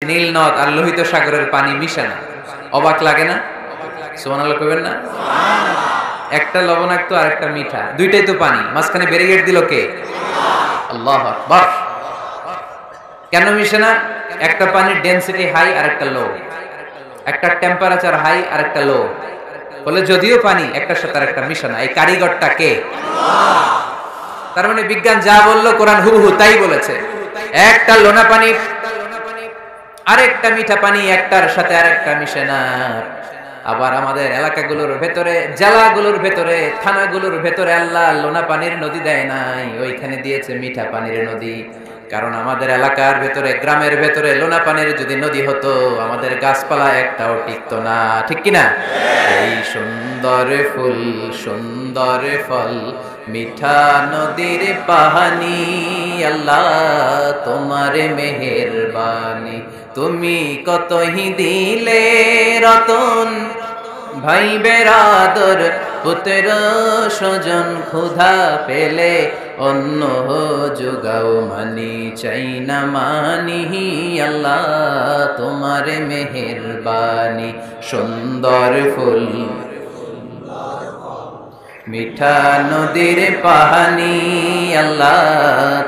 নীল নদ আর লোহিত সাগরের পানি মিশে না। অবাক লাগে না? সুবহানাল্লাহ কইবেন না? একটা লবণাক্ত আর একটা মিঠা, দুইটাই তো পানি, মাঝখানে ব্যারিকেড দিল কে? আল্লাহু আকবার। কেন মিশে না? একটা পানির ডেনসিটি হাই আর একটা লো, একটা টেম্পারেচার হাই আর একটা লো, বলে যদিও পানি একটার সাথে আরেকটা মিশে না। এই কারিগরটা কে? তার মানে বিজ্ঞান যা বললো কোরআন হুবহু তাই বলেছে। একটা লোনা পানি আরেকটা মিঠা পানি, একটার সাথে আরেকটা মিশে না। আবার আমাদের এলাকাগুলোর ভেতরে, জেলাগুলোর ভেতরে, থানাগুলোর ভেতরে আল্লাহ লোনা পানির নদী দেয় নাই, ওইখানে দিয়েছে মিঠা পানির নদী। কারণ আমাদের এলাকার ভেতরে, গ্রামের ভেতরে লোনা পানির যদি নদী হতো, আমাদের গাছপালা একটাও টিকতো না, ঠিক কিনা? এই সুন্দর ফুল সুন্দর ফল মিঠা নদীর পাহানি, আল্লাহ তোমার মেহেরবানি। তুমি কতই দিলে রতন, ভাই বেরাদর পুত্র স্বজন, ক্ষুধা পেলে অন্য যোগাও মানি, চাই না মানি, আল্লাহ তোমার মেহেরবানি। সুন্দর ফুল মিঠা নদীর পাহানি, আল্লাহ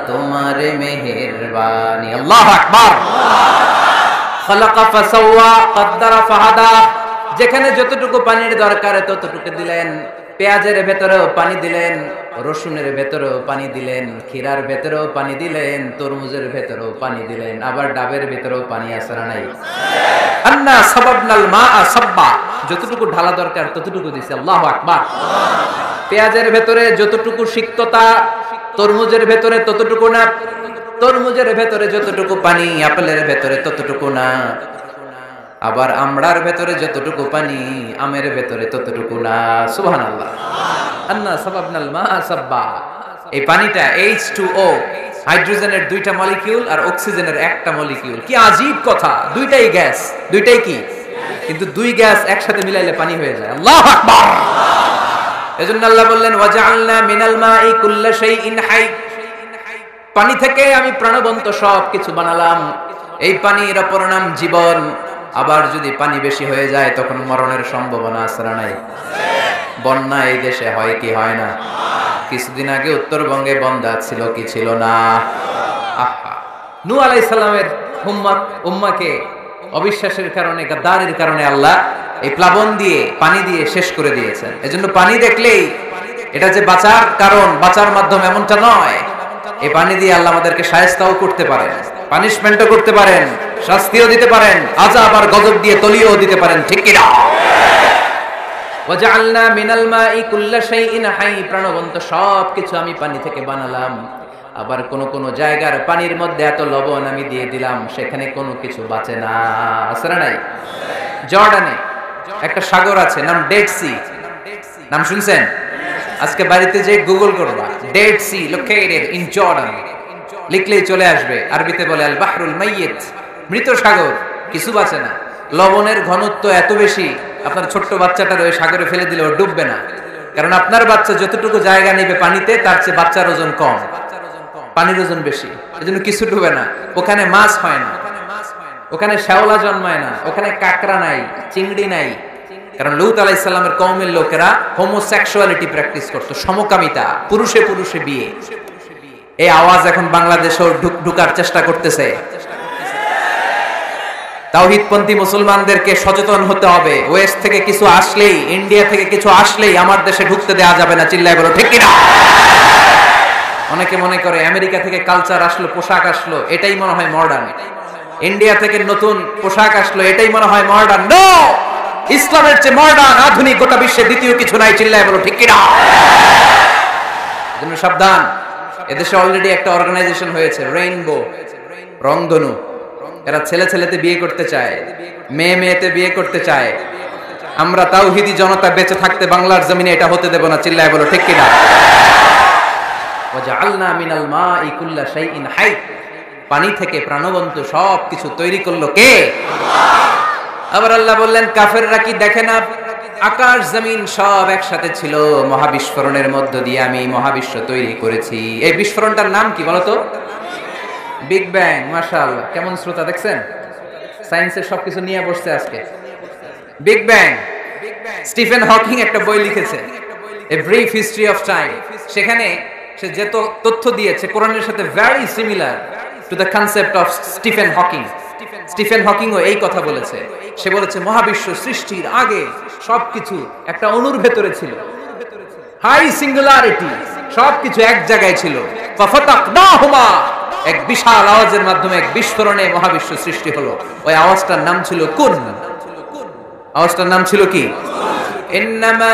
তোমার মেহেরবানি। আল্লাহু আকবার। খালাকা ফাসাওয়া কদ্দারা ফাহাদা। যেখানে যতটুকু পানির দরকার ততটুকু দিলেন। পেঁয়াজের ভেতরেও পানি দিলেন, রসুনের ভেতরেও পানি দিলেন, ক্ষীরার ভেতরেও পানি দিলেন, তরমুজের ভেতরেও পানি দিলেন, আবার ডাবের ভেতরেও পানি আছে না নাই? আন্না সাবাবনাল মাআ সাব্বা। যতটুকু ঢালা দরকার ততটুকু দিছে। আল্লাহু আকবার। পেঁয়াজের ভেতরে যতটুকু সিক্ততা, তরমুজের ভেতরে ততটুকু না। তরমুজের ভেতরে যতটুকু পানি, আপেলের ভেতরে ততটুকু না। আবার আমড়ার ভেতরে যতটুকু পানি, আমের ভেতরে ততটুকু না। সুবহানাল্লাহ। আন্না সাবাবনাল মাআ সাব্বা। এই পানিটা H2O, হাইড্রোজেনের দুইটা মলিকিউল আর অক্সিজেনের একটা মলিকিউল। কি আজীব কথা, দুইটাই গ্যাস, দুইটাই কি? কিন্তু দুই গ্যাস একসাথে মিলাইলে পানি হয়ে যায়। আল্লাহু আকবার। এজন্য আল্লাহ বললেন ওয়াজআলনা মিনাল মাই কুল্লা শাইইন হাই। পানি থেকে আমি প্রাণবন্ত সব কিছু বানালাম। এই পানির অপর নাম জীবন। আবার যদি পানি বেশি হয়ে যায় তখন মরণের সম্ভাবনা আছে না নাই? বন্যা এই দেশে হয় কি হয় না? কিছুদিন আগে উত্তরবঙ্গে বন্যা ছিল কি ছিল না? আহা, নূহ আলাইহিস সালামের উম্মাকে অবিশ্বাসের কারণে, গাদ্দারির কারণে আল্লাহ এই প্লাবন দিয়ে, পানি দিয়ে শেষ করে দিয়েছেন। এজন্য পানি দেখলেই এটা যে বাঁচার কারণ, বাঁচার মাধ্যম এমনটা নয়। এই পানি দিয়ে আল্লাহ আমাদেরকে শায়েস্তাও করতে পারেন, পানিশমেন্টও করতে পারেন, শাস্তিও দিতে পারেন, আযাব আর গজব দিয়ে তলিয়েও দিতে পারেন, ঠিক কি না? ওয়াজআলনা মিনাল মাই কুল্লা শাইইন হাই। প্রাণবন্ত সবকিছু আমি পানি থেকে বানালাম। আবার কোন কোন জায়গার পানির মধ্যে এত লবণ আমি দিয়ে দিলাম, সেখানে কোনো কিছু বাঁচে না। আছে না নাই? জর্ডানে একটা সাগর আছে, নাম ডেড সি। নাম শুনছেন? আজকে বাড়িতে যে গুগল করবা, Dead Sea located in Jordan লিখলেই চলে আসবে। আরবিতে বলে আল বাহরুল মাইয়িত, মৃত সাগর, কিছু বাঁচে না। লবণের ঘনত্ব এত বেশি, আপনার ছোট্ট বাচ্চাটার ওই সাগরে ফেলে দিলে ও ডুববে না। কারণ আপনার বাচ্চা যতটুকু জায়গা নেবে পানিতে, তার চেয়ে বাচ্চার ওজন কম, পানির ওজন বেশি। এজন্য কিছু ডুবে না। ওখানে মাছ হয় না, ওখানে শ্যাওলা জন্মায় না, ওখানে কাঁকড়া নাই, চিংড়ি নাই। কারণ লূত আলাইহিস সালামের কওমের লোকেরা হোমোসেক্সুয়ালিটি প্র্যাকটিস করতো, সমকামিতা, পুরুষে পুরুষে বিয়ে। এই আওয়াজ এখন বাংলাদেশেও ঢুকার চেষ্টা করতেছে। তাওহীদপন্থী মুসলমানদেরকে সচেতন হতে হবে। ওয়েস্ট থেকে কিছু আসলেই, ইন্ডিয়া থেকে কিছু আসলেই আমার দেশে ঢুকতে দেওয়া যাবে না। চিল্লায় বলো ঠিক কিনা? অনেকে মনে করে আমেরিকা থেকে কালচার আসলো, পোশাক আসলো, এটাই মনে হয় মডার্ন। ইন্ডিয়া থেকে নতুন পোশাক আসলো, এটাই মনে হয় মডার্ন। নো, ইসলামের চেয়ে মডার্ন, আধুনিক গোটা বিশ্বে দ্বিতীয় কিছু নাই। চিল্লায় বলো ঠিক কিনা? জন্য সাবধান। এদেশে অলরেডি একটা অর্গানাইজেশন হয়েছে, রেইনবো, রংধনু। এরা ছেলে ছেলেতে বিয়ে করতে চায়, মেয়ে মেয়েতে বিয়ে করতে চায়। আমরা তাওহীদি জনতা বেঁচে থাকতে বাংলার জমিনে এটা হতে দেব না। চিল্লায় বলো ঠিক কিনা? ওয়াজআলনা মিনাল মাই কুল্লা শাইইন হাই। পানি থেকে প্রাণবন্ত সব কিছু তৈরি করলো কে? আল্লাহ। আবার আল্লাহ বললেন কাফেররা কি দেখে না? আকাশ জমিন সব একসাথে ছিল, মহাবিস্ফোরণের মধ্য দিয়ে আমি মহাবিশ্ব তৈরি করেছি। এই বিস্ফোরণটার নাম কি বলতো? Big bang. মাশাআল্লাহ, কেমন শ্রোতা দেখছেন? সায়েন্সের সবকিছু নিয়ে বসছে আজকে। বিগ ব্যাং, স্টিফেন হকিং একটা বই লিখেছে, a brief history of time. সেখানে সে যে তথ্য দিয়েছে কোরআনের সাথে very similar to the concept of Stephen Hawking. Stephen হকিংও এই কথা বলেছে। সে বলেছে মহাবিশ্ব সৃষ্টির আগে সবকিছু একটা অণুর ভেতরে ছিল, হাই সিঙ্গুলারিটি, সবকিছু এক জায়গায় ছিল। ফাফাতাকনাহুমা, এক বিশাল আওয়াজের মাধ্যমে এক বিস্ফোরণে মহাবিশ্ব সৃষ্টি হলো। ওই আওয়াজটার নাম ছিল কুন। আওয়াজটার নাম ছিল কি? ইন্নামা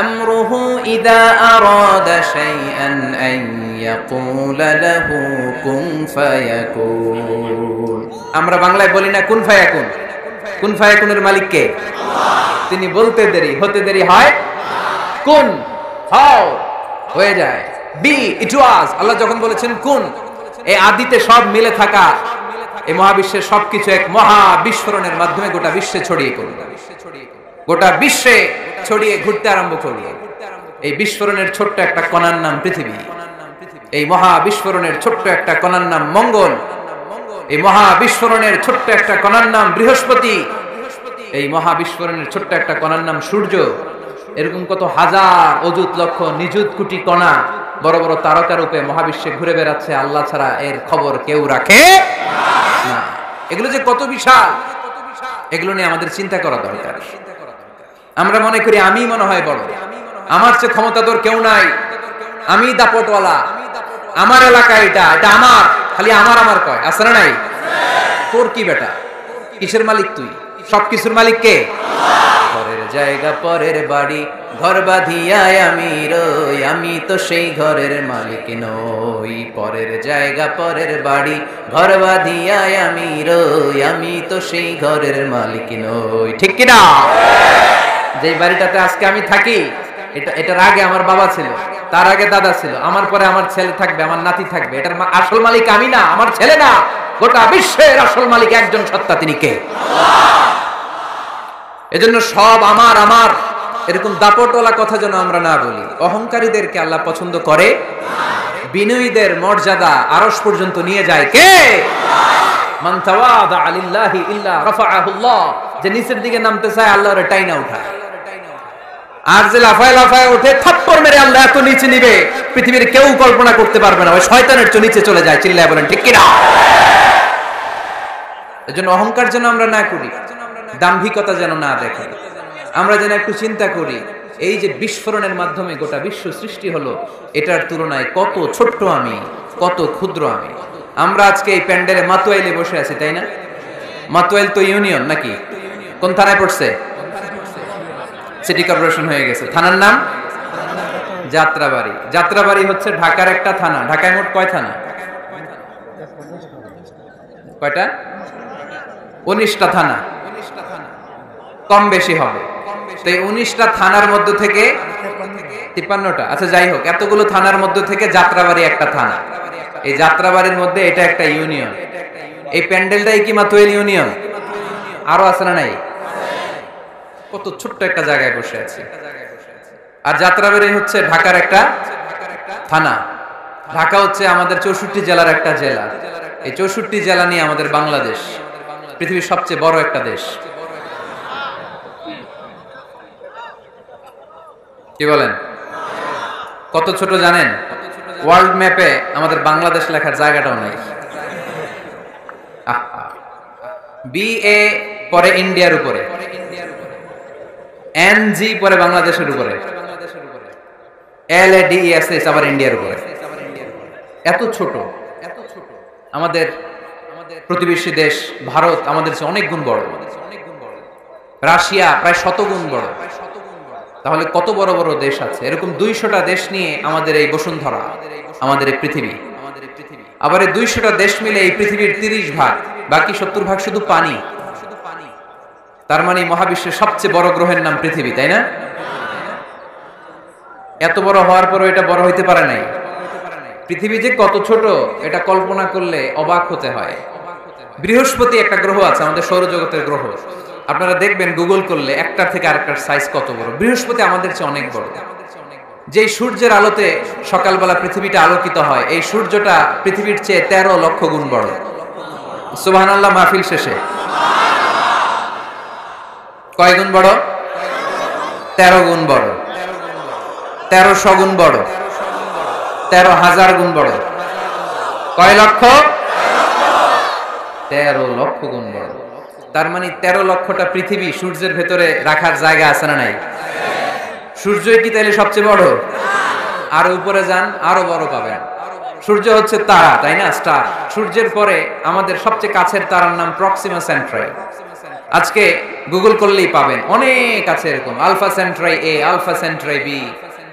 আমরুহু ইযা আরাদা শাইআন আন ইয়াকুলা লাহু কুন ফায়াকুন। আমরা বাংলায় বলি না কুন ফায়াকুন? কুন ফায়াকুনের মালিক কে? আল্লাহ। তিনি বলতে দেরি, হতে দেরি হয়, কুন হাও হয়ে যায়, বি ইট ওয়াজ। আল্লাহ যখন বলেছেন কুন, এই আদিতে সব মিলে থাকা এই মহাবিশ্বের সবকিছু এক মহা বিস্ফোরণের মাধ্যমে গোটা বিশ্বে ছড়িয়ে পড়ল, গোটা বিশ্বে ছড়িয়ে ঘুরতে আরম্ভ করল। এই বিস্ফোরণের ছোট্ট একটা কণার নাম পৃথিবী। এই মহা বিস্ফোরণের ছোট্ট একটা কণার নাম মঙ্গল। এই মহা বিস্ফোরণের ছোট্ট একটা কণার নাম বৃহস্পতি। এই মহা বিস্ফোরণের ছোট্ট একটা কণার নাম সূর্য। এরকম কত হাজার অযুত লক্ষ নিযুত কোটি কণা বড় বড় তারকা রূপে মহাবিশ্বে ঘুরে বেড়াচ্ছে। আল্লাহ ছাড়া এর খবর কেউ রাখে না। এগুলো যে কত বিশাল, এগুলো নিয়ে আমাদের চিন্তা করা দরকার। আমরা মনে করি আমি মনে হয় বড়, আমার চেয়ে ক্ষমতাধর কেউ নাই, আমি দাপটওয়ালা, আমার এলাকা এটা আমার, খালি আমার আমার কয়, আছে না নাই? তোর কি বেটা? কিসের মালিক তুই? সবকিছুর মালিক কে? পরের জায়গা পরের বাড়ি ঘর বাঁধিয়া আমি রই, আমি তো সেই ঘরের মালিক নই। পরের জায়গা পরের বাড়ি ঘর বাঁধিয়া আমি রই, আমি তো সেই ঘরের মালিক নই। ঠিক কি না? যেই বাড়িটাতে আজকে আমি থাকি, এটার আগে আমার বাবা ছিল, তার আগে দাদা ছিল, আমার পরে আমার ছেলে থাকবে, আমার নাতি থাকবে। এটার আসল মালিক আমি না, আমার ছেলে না, গোটা বিশ্বের আসল মালিক একজন সত্তা, তিনি কে? এজন্য সব আমার আমার এরকম দাপটওয়ালা কথা যেন আমরা না বলি। অহংকারীদেরকে আল্লাহ পছন্দ করে। বিনয়ীদের মর্যাদা আরশ পর্যন্ত নিয়ে যায় কে? মান তাওয়াদা লিল্লাহি ইল্লা রাফাআহুল্লাহ। যে নিচের দিকে নামতে চায় আল্লাহ ওরে টাইনা উঠায়। আর যে লাফায় লাফায় ওঠে থাপ্পড় মেরে আল্লাহ এত নিচে নিবে পৃথিবীর কেউ কল্পনা করতে পারবে না। ওই শয়তানের চেয়ে নিচে চলে যায়। চিল্লায় বলেন ঠিক কি না? এজন্য অহংকার যেন আমরা না করি, দাম্ভিকতা যেন না দেখি। আমরা যেন একটু চিন্তা করি, এই যে বিস্ফোরণের মাধ্যমে গোটা বিশ্ব সৃষ্টি হলো, এটার তুলনায় কত ছোট্ট আমি, কত ক্ষুদ্র আমি। আমরা আজকে এই প্যান্ডেলে মাতুয়াইলে বসে আছি, তাই না? মাতুয়াইল তো ইউনিয়ন নাকি? কোন থানায় পড়ছে? সিটি কর্পোরেশন হয়ে গেছে। থানার নাম যাত্রাবাড়ি। যাত্রাবাড়ি হচ্ছে ঢাকার একটা থানা। ঢাকায় মোট কয় থানা? কয়টা? 19টা থানা, কম বেশি হবে। তো এই 19টা থানার মধ্যে থেকে 53টা, আচ্ছা যাই হোক, এতগুলো থানার মধ্যে থেকে যাত্রাবাড়ি একটা থানা। এই যাত্রাবাড়ির মধ্যে এটা একটা ইউনিয়ন। এই প্যান্ডেলটাই কি মাতুয়াইল ইউনিয়ন? আরো আছে না নাই? কত ছোট্ট একটা জায়গায় বসে আছে। আর যাত্রাবাড়ি হচ্ছে ঢাকার একটা থানা। ঢাকা হচ্ছে আমাদের 64 জেলার একটা জেলা। এই 64 জেলা নিয়ে আমাদের বাংলাদেশ পৃথিবীর সবচেয়ে বড় একটা দেশ। কি বলেন? কত ছোট জানেন? ওয়ার্ল্ড ম্যাপে আমাদের বাংলাদেশ লেখার জায়গাটাও নাই। BA পরে ইন্ডিয়ার উপরে, NG পরে বাংলাদেশের উপরে, LADESS আবার ইন্ডিয়ার উপরে। এত ছোট। আমাদের প্রতিবেশী দেশ ভারত আমাদের চেয়ে অনেক গুণ বড়। রাশিয়া প্রায় 100 গুণ বড়। তাহলে কত বড় বড় দেশ আছে। এরকম 200টা দেশ নিয়ে আমাদের এই বসুন্ধরা, আমাদের এই পৃথিবী। আবার এই 200টা দেশ মিলে এই পৃথিবীর 30 ভাগ, বাকি 70 ভাগ শুধু পানি। তার মানে মহাবিশ্বের সবচেয়ে বড় গ্রহের নাম পৃথিবী, তাই না? এত বড় হওয়ার পরও এটা বড় হইতে পারে নাই। পৃথিবী যে কত ছোট এটা কল্পনা করলে অবাক হতে হয়। বৃহস্পতি একটা গ্রহ আছে, আমাদের সৌরজগতের গ্রহ। আপনারা দেখবেন গুগল করলে একটার থেকে আরেকটার সাইজ কত বড়। বৃহস্পতি আমাদের চেয়ে অনেক বড়। যেই সূর্যের আলোতে সকালবেলা পৃথিবীটা আলোকিত হয়, এই সূর্যটা পৃথিবীর চেয়ে 13 লক্ষ গুণ বড়। সুবহানাল্লাহ মাহফিল শেষে কয় গুণ বড়? 13 গুণ বড়, 1300 গুণ বড়, 13,000 গুণ বড়। কয় লক্ষ? 13 লক্ষ গুণ বড়। তার মানে 13 লক্ষটা পৃথিবী সূর্যের ভেতরে রাখার জায়গা আছে না নাই? সূর্যই কি তাহলে সবচেয়ে বড়? আর উপরে যান, আরো বড় পাবেন। সূর্য হচ্ছে তারা, তাই না? স্টার। সূর্যের পরে আমাদের সবচেয়ে কাছের তারার নাম প্রক্সিমা সেন্ট্রাই। আজকে গুগল করলেই পাবেন, অনেক আছে এরকম। আলফা সেন্ট্রাই এ, আলফা সেন্ট্রাই বি,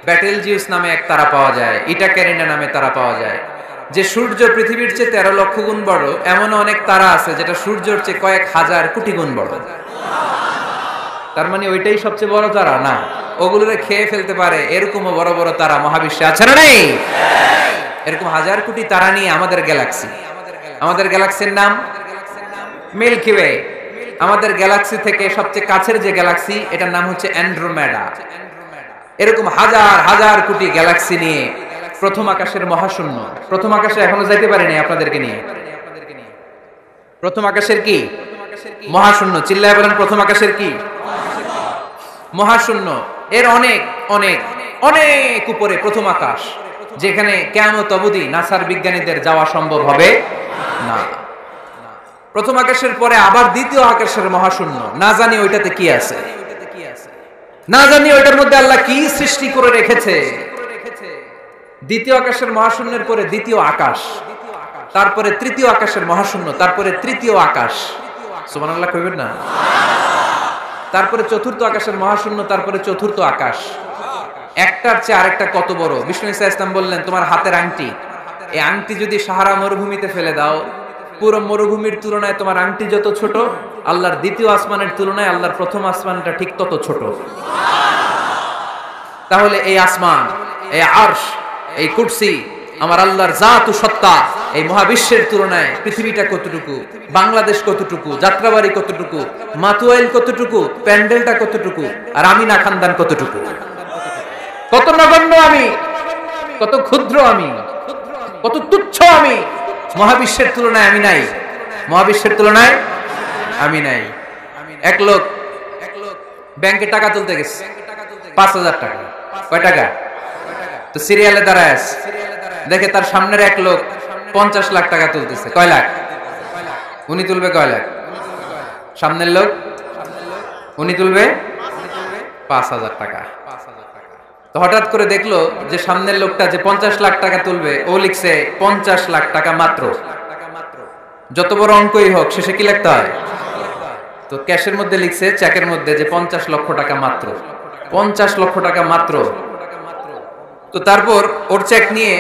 ব্যাটেলজিউস নামে এক তারা পাওয়া যায়, ইটা ক্যারিনা নামে তারা পাওয়া যায়। যে সূর্য পৃথিবীর চেয়ে 13 লক্ষ গুণ বড়, এমন অনেক তারা আছে যেটা সূর্যের চেয়ে কয়েক হাজার কোটি গুণ বড়। তার মানে ওইটাই সবচেয়ে বড় তারা না, ওগুলোরে খেয়ে ফেলতে পারে এরকমও বড় বড় তারা মহাবিশ্বে আছে না নেই? এরকম হাজার কোটি তারা নিয়ে আমাদের গ্যালাক্সি। আমাদের গ্যালাক্সির নাম মিল্কি ওয়ে। আমাদের গ্যালাক্সি থেকে সবচেয়ে কাছের যে গ্যালাক্সি, এটার নাম হচ্ছে অ্যান্ড্রোমেডা। এরকম হাজার হাজার কোটি গ্যালাক্সি নিয়ে প্রথম আকাশের মহাশূন্য। প্রথম আকাশে এখনো যাইতে পারেনি আপনাদেরকে নিয়ে। প্রথম আকাশের কি? মহাশূন্য। চিল্লায় বলেন, প্রথম আকাশের কি? মহাশূন্য। এর অনেক অনেক অনেক উপরে প্রথম আকাশ, যেখানে কিয়ামত অবধি নাসার বিজ্ঞানীদের যাওয়া সম্ভব হবে না। প্রথম আকাশের পরে আবার দ্বিতীয় আকাশের মহাশূন্য, না জানি ওইটাতে কি আছে, না জানি ওইটার মধ্যে আল্লাহ কি সৃষ্টি করে রেখেছে। দ্বিতীয় আকাশের মহাশূন্যের পরে দ্বিতীয় আকাশ, তারপরে তৃতীয় আকাশের মহাশূন্য, তারপরে তৃতীয় আকাশ। সুবহানাল্লাহ কইবেন না? তারপরে চতুর্থ আকাশের মহাশূন্য, তারপরে চতুর্থ আকাশ। একটার চেয়ে আরেকটা কত বড়। বিষ্ণু ইসা ইসলাম বললেন, তোমার হাতের আংটি, এই আংটি যদি সাহারা মরুভূমিতে ফেলে দাও, পুরো মরুভূমির তুলনায় তোমার আংটি যত ছোট, আল্লাহর দ্বিতীয় আসমানের তুলনায় আল্লাহর প্রথম আসমানটা ঠিক তত ছোট। তাহলে এই আসমান, এই আরশ, এই কুরসি, আমার আল্লাহর জাত ও সত্তা, এই মহাবিশ্বের তুলনায় পৃথিবীটা কতটুকু, বাংলাদেশ কতটুকু, যাত্রাবাড়ি কতটুকু, মাতুয়াইল কতটুকু, প্যান্ডেলটা কতটুকু, আর আমিনা খানদান কতটুকু। কত নগণ্য আমি, কত ক্ষুদ্র আমি, কত তুচ্ছ আমি। মহাবিশ্বের তুলনায় আমি নাই, মহাবিশ্বের তুলনায় আমি নাই। এক লোক ব্যাংকে টাকা তুলতে গেছে, 5,000 টাকা। কয় টাকা? তো সিরিয়ালে দাঁড়ায় আছে, দেখে তার সামনের এক লোক 50 লাখ টাকা তুলতেছে। কয় লাখ? উনি তুলবে কয় লাখ? সামনের লোক উনি তুলবে 5,000 টাকা। তো হঠাৎ করে দেখলো যে সামনের লোকটা যে 50 লাখ টাকা তুলবে, ও লিখছে 50 লাখ টাকা মাত্র। যত বড় অঙ্কই হোক, শেষে কি লিখতে হয়? তো ক্যাশের মধ্যে লিখছে, চেকের মধ্যে, যে 50 লক্ষ টাকা মাত্র। 50 লক্ষ টাকা মাত্র। তো তারপর ওর চেক নিয়ে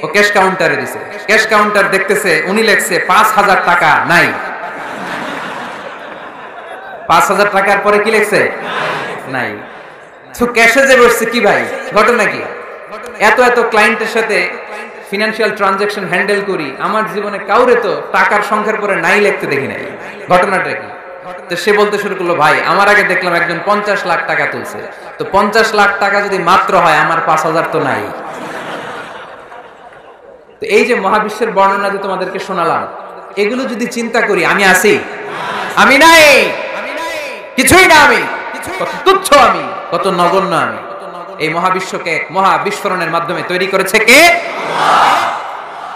ও ক্যাশ কাউন্টারে দিছে। ক্যাশ কাউন্টার দেখতেছে, উনি লিখছে 5,000 টাকা নাই। 5,000 টাকার পরে কি লিখছে? নাই। তো ক্যাশে যে বসছে, কি ভাই ঘটনা কি? এত এত ক্লায়েন্টের সাথে ফিনান্সিয়াল ট্রানজাকশন হ্যান্ডেল করি, আমার জীবনে কাউরে তো টাকার সংখ্যার পরে নাই লিখতে দেখি নাই। ঘটনাটা কি? তো সে বলতে শুরু করলো, ভাই আমার আগে দেখলাম একজন 50 লাখ টাকা তুলছে, তো 50 লাখ টাকা যদি মাত্র হয়, আমার 5,000 তো নাই। তো এই যে মহাবিশ্বের বর্ণনা যে তোমাদেরকে শোনালাম, এগুলো যদি চিন্তা করি, আমি আছি? আমি নাই, কিছুই না আমি। কত তুচ্ছ আমি, কত নগণ্য আমি। এই মহাবিশ্বকে মহা বিস্ফোরণের মাধ্যমে তৈরি করেছে কে?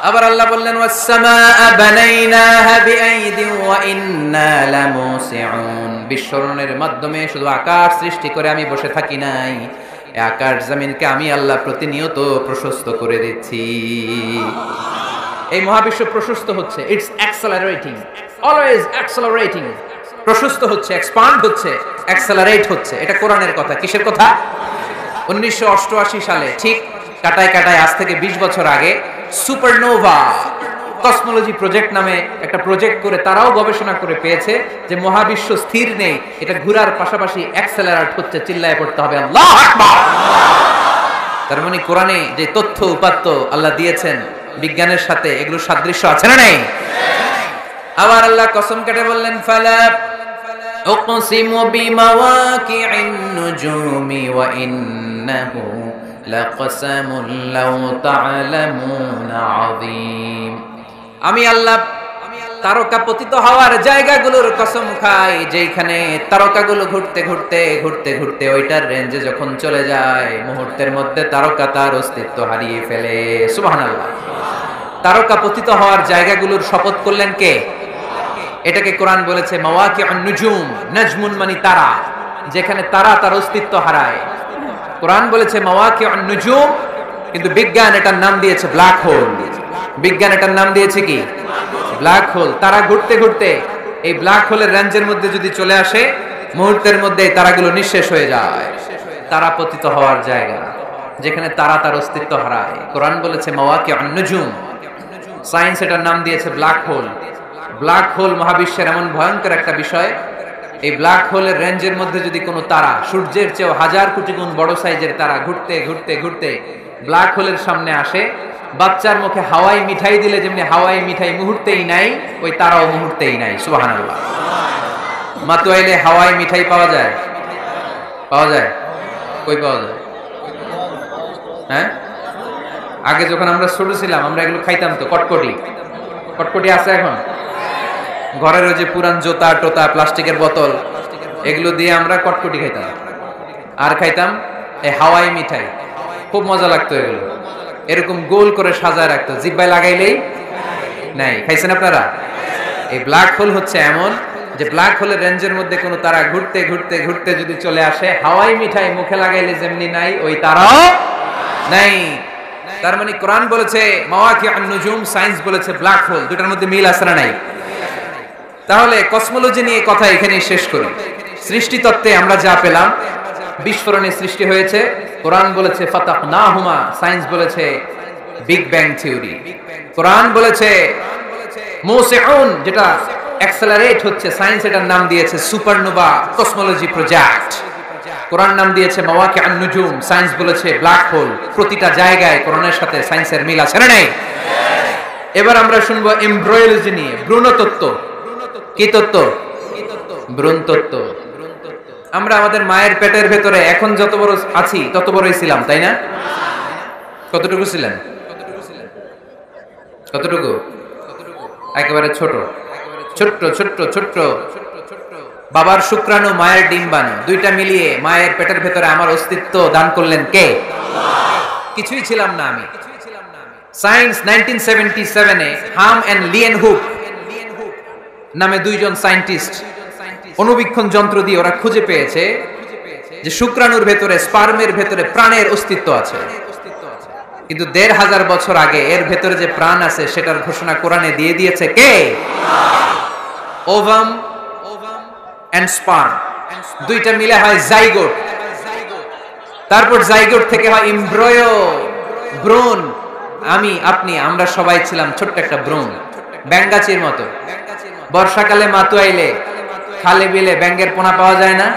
আবার আল্লাহ বললেন, ওয়াস-সামাআ বানাইনাহা বিআইদিন ওয়া ইন্না লামুসিউন। বিস্ফোরণের মাধ্যমে শুধু আকাশ সৃষ্টি করে আমি বসে থাকি নাই, এই আকাশ জমিনকে আমি আল্লাহ প্রতিনিয়ত প্রশস্ত করে দিচ্ছি। এই মহাবিশ্ব প্রশস্ত হচ্ছে, ইটস অ্যাক্সেলারেটিং, অলওয়েজ অ্যাক্সেলারেটিং। প্রশস্ত হচ্ছে, এক্সপান্ড হচ্ছে, অ্যাক্সেলারেট হচ্ছে। এটা কোরআনের কথা। কিসের কথা? 1988 সালে, ঠিক কাটায় কাটায় আজ থেকে 20 বছর আগে, সুপারনোভা কসমোলজি প্রজেক্ট নামে একটা প্রজেক্ট করে তারাও গবেষণা করে পেয়েছে যে মহাবিশ্ব স্থির নেই, এটা ঘোরার পাশাপাশি অ্যাক্সেলারেট হচ্ছে। চিল্লায় পড়তে হবে আল্লাহু আকবার। তার মানে কোরআনে যে তথ্য উপাত্ত আল্লাহ দিয়েছেন বিজ্ঞানের সাথে, এগুলো সাদৃশ্য আছে না নাই? আবার আল্লাহ কসম কেটে বললেন, ফালা উকসিমু বিমাওয়াকি'ন নুজুমি ওয়া ইন্নাহু লাকসামুন লাউ তা'লামুনা আযীম। আমি আল্লাহ তারকা পতিত হওয়ার জায়গাগুলোর কসম খাই, যেখানে তারকাগুলো ঘুরতে ঘুরতে ঘুরতে ঘুরতে ওইটার রেঞ্জে যখন চলে যায়, মুহূর্তের মধ্যে তারকা তার অস্তিত্ব হারিয়ে ফেলে। সুবহানাল্লাহ। তারকা পতিত হওয়ার জায়গাগুলোর শপথ করলেন কে? এটাকে কোরআন বলেছে মাওয়াকিউন নুজুম, নাজমুন মানে তারা, যেখানে তারা তার অস্তিত্ব হারায়। কোরআন বলেছে মাওয়াকিউন নুজুম, কিন্তু বিজ্ঞান এটার নাম দিয়েছে ব্ল্যাক হোল। বিজ্ঞান এটার নাম দিয়েছে কি? Black hole. তারা ঘুরতে ঘুরতে এই ব্ল্যাক হোলের রেঞ্জের মধ্যে যদি চলে আসে, মুহূর্তের মধ্যে তারাগুলো নিঃশেষ হয়ে যায়। তারা পতিত হওয়ার জায়গা, যেখানে তারা তার অস্তিত্ব হারায়। কোরআন বলেছে মাওয়াকিউন নুজুম, সায়েন্স এটার নাম দিয়েছে ব্ল্যাক হোল। ব্ল্যাক হোল মহাবিশ্বের এমন ভয়ঙ্কর একটা বিষয়, এই ব্ল্যাক হোলের রেঞ্জের মধ্যে যদি কোনো তারা সূর্যের চেয়েও হাজার কোটি গুণ বড় সাইজের তারা ঘুরতে ঘুরতে ঘুরতে ব্ল্যাক হোলের সামনে আসে, বাচ্চার মুখে হাওয়াই মিঠাই দিলে যেমনি হাওয়াই মিঠাই মুহূর্তেই নাই, ওই তারাও মুহূর্তেই নাই। সুবহানাল্লাহ। মাতুয়াইলে হাওয়াই মিঠাই পাওয়া যায়? পাওয়া যায়? কই পাওয়া যায়? হ্যাঁ, আগে যখন আমরা ছোট ছিলাম আমরা এগুলো খাইতাম তো। কটকটি, কটকটি আছে এখন? ঘরের ওই যে পুরান জোতা টোতা প্লাস্টিকের বোতল, এগুলো দিয়ে আমরা কটকটি খাইতাম। আর খাইতাম এই হাওয়াই মিঠাই, খুব মজা লাগতো। এগুলো এরকম গোল করে সাজায় রাখতো, জিব্বায় লাগাইলেই নাই। খাইছেন আপনারা? এই ব্ল্যাক হোল হচ্ছে এমন যে ব্ল্যাক হোলের রেঞ্জের মধ্যে কোনো তারা ঘুরতে ঘুরতে ঘুরতে যদি চলে আসে, হাওয়াই মিঠাই মুখে লাগাইলে যেমনি নাই, ওই তারাও নাই। তার মানে কোরআন বলেছে মাওয়াকিউন নুজুম, সায়েন্স বলেছে ব্ল্যাক হোল। দুটার মধ্যে মিল আছে না নাই? তাহলে কসমোলজি নিয়ে কথা এখানেই শেষ করি। সৃষ্টি তত্ত্বে আমরা যা পেলাম, বিস্ফোরণে সৃষ্টি হয়েছে। কোরআন বলেছে ফাতাহনাহুমা, সায়েন্স বলেছে বিগ ব্যাং থিওরি। কোরআন বলেছে মুসিউন, যেটা অ্যাক্সেলারেট হচ্ছে, সায়েন্স এটার নাম দিয়েছে সুপারনোভা কসমোলজি প্রজেক্ট। কোরআন নাম দিয়েছে মাওয়াকিউন নুজুম, সায়েন্স বলেছে ব্ল্যাক হোল। প্রতিটা জায়গায় কোরআনের সাথে সায়েন্সের মিল আছে না নাই? এবার আমরা শুনবো এমব্রিওলজি নিয়ে, ভ্রূণতত্ত্ব। কি তত্ত্ব? ভ্রূণতত্ত্ব। আমরা আমাদের মায়ের পেটের ভেতরে এখন যত বড় আছি তত বড়ই ছিলাম, তাই না? কতটুকু ছিলেন? কতটুকু? একেবারে ছোট, ছোট্ট ছোট্ট ছোট্ট। বাবার শুক্রাণু মায়ের ডিম্বাণু দুইটা মিলিয়ে মায়ের পেটের ভেতরে আমার অস্তিত্ব দান করলেন কে? কিছুই ছিলাম না আমি। সায়েন্স 1977-এ হাম এন্ড লিয়েনহুক নামে দুইজন সায়েন্টিস্ট অনুবীক্ষণ যন্ত্র দিয়ে ওরা খুঁজে পেয়েছে যে শুক্রাণুর ভেতরে, স্পার্মের ভেতরে প্রাণের অস্তিত্ব আছে। কিন্তু ১৫০০ বছর আগে এর ভেতরে যে প্রাণ আছে সেটার ঘোষণা কোরআনে দিয়ে দিয়েছে কে? ওভাম এন্ড স্পার্ম দুইটা মিলে হয় জাইগোট। তারপর জাইগোট থেকে হয় এমব্রিও, ভ্রূণ। আমি, আপনি, আমরা সবাই ছিলাম ছোট্ট একটা ভ্রূণ, ব্যাঙগাচির মতো। বর্ষাকালে মাতুয়াইলে খালে বিলে ব্যাঙের পোনা পাওয়া যায় না?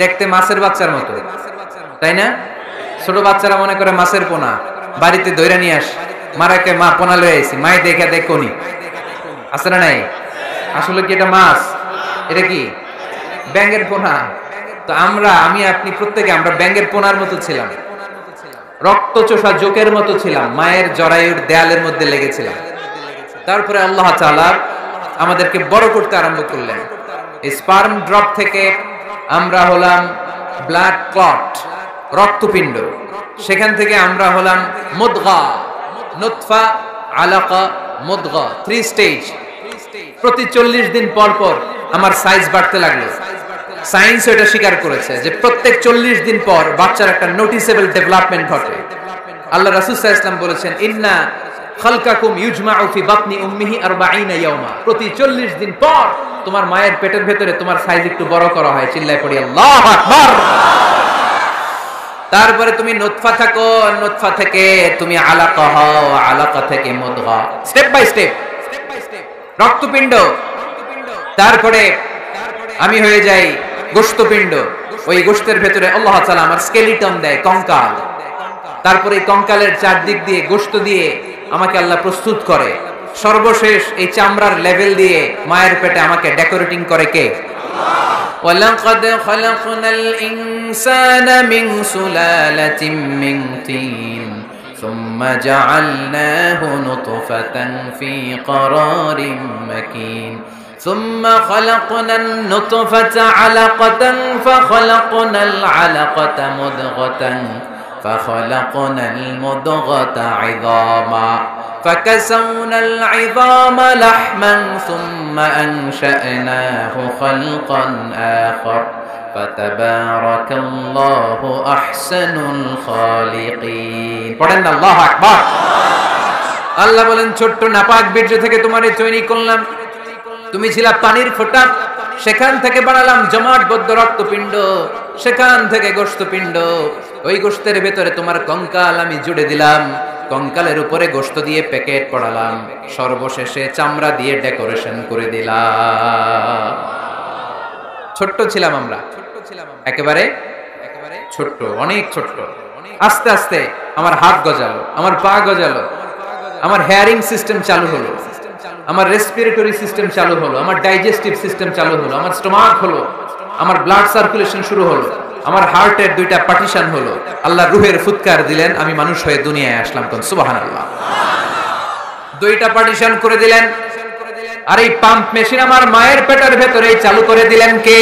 দেখতে মাছের বাচ্চার মতো, তাই না? ছোট বাচ্চারা মনে করে মাছের পোনা, বাড়িতে ধইরা নিয়ে আস, মারাকে মা পোনা লয়ে আইছি, মাই দেখে দেখনি আছে না নাই? আসলে কি এটা মাছ? এটা কি ব্যাঙের পোনা? তো আমরা, আমি আপনি প্রত্যেকে আমরা ব্যাঙের পোনার মতো ছিলাম, রক্ত চোষা জোকের মতো ছিলাম, মায়ের জরায়ুর দেয়ালের মধ্যে লেগেছিলাম। তারপরে আল্লাহ তাআলা আমাদেরকে বড় করতে আরম্ভ করলেন। স্পার্ম ড্রপ থেকে আমরা হলাম ব্লাড ক্লট, রক্তপিণ্ড। সেখান থেকে আমরা হলাম মুদগা, নুতফা, আলাকা, মুদগা, 3 স্টেজ। প্রতি 40 দিন পর পর আমার সাইজ বাড়তে লাগলো। সায়েন্স এটা স্বীকার করেছে যে প্রত্যেক 40 দিন পর বাচ্চার একটা নোটিসেবল ডেভেলপমেন্ট ঘটে। আল্লাহ রাসূল সাল্লাল্লাহু আলাইহি ওয়াসাল্লাম বলেছেন ইন্না খালকাকুম ইউজমাউ ফি বাতনি উম্মিহি 40 ইয়াওমা, প্রতি 40 দিন পর তোমার মায়ের পেটের ভেতরে তোমার সাইজ একটু বড় করা হয়। চিল্লায় পড়ি আল্লাহু আকবার। তারপরে তুমি নুতফা থাকো, নুতফা থেকে তুমি আলাকা হও, আলাকা থেকে মুদগা, স্টেপ বাই স্টেপ রক্তপিণ্ড। তারপরে আমি হয়ে যাই গোশতপিণ্ড। ওই গোশতের ভেতরে আল্লাহ তাআলা আমার স্কেলিটন দেয়, কঙ্কাল। তারপরে এই কঙ্কালের চারদিক দিয়ে গোশত দিয়ে আমাকে আল্লাহ প্রস্তুত করে। সর্বশেষ এই চামড়ার লেভেল দিয়ে মায়ের পেটে আমাকে ডেকোরেটিং করে কে? ওয়ালাকাদ খালাকনাল ইনসানা মিন সুলালাতিন মিন তিন ثم جعلناه نطفة في قرار مكين ثم خلقنا النطفة علقة فخلقنا العلقة مضغة فخلقنا المضغة عظاما فكسونا العظام لحما ثم أنشأناه خلقا آخر فتبارك الله أحسن الخالقين পড়েন আল্লাহু আকবার আল্লাহ বলেন ছোট্ট নাপাক বীর্য থেকে তোমারে তৈরি করলাম তুমি ছিলা পানির ফোঁটা সেখান থেকে বানালাম জমাটবদ্ধ রক্তপিণ্ড সেখান থেকে গোশতপিণ্ড ওই গোশতের ভেতরে তোমার কঙ্কাল আমি জুড়ে দিলাম কঙ্কালের উপরে গোশত দিয়ে প্যাকেট পড়ালাম সর্বশেষে চামড়া দিয়ে ডেকোরেশন করে দিলাম ছোট্ট ছিলাম আমরা একেবারে ছোট্ট অনেক ছোট্ট আস্তে আস্তে আমার হাত গজালো আমার পা গজালো আমার হেয়ারিং সিস্টেম চালু হলো আমার রেসপিরেটরি সিস্টেম চালু হলো আমার ডাইজেস্টিভ সিস্টেম চালু হলো আমার স্টোমাক হলো আমার ব্লাড সার্কুলেশন শুরু হলো আমার হার্টের দুইটা পার্টিশন হলো আল্লাহ রূহের ফুৎকার দিলেন আমি মানুষ হয়ে দুনিয়ায় আসলাম কোন সুবহানাল্লাহ দুইটা পার্টিশন করে দিলেন আর এই পাম্প মেশিন আমার মায়ের পেটের ভেতরে চালু করে দিলেন কে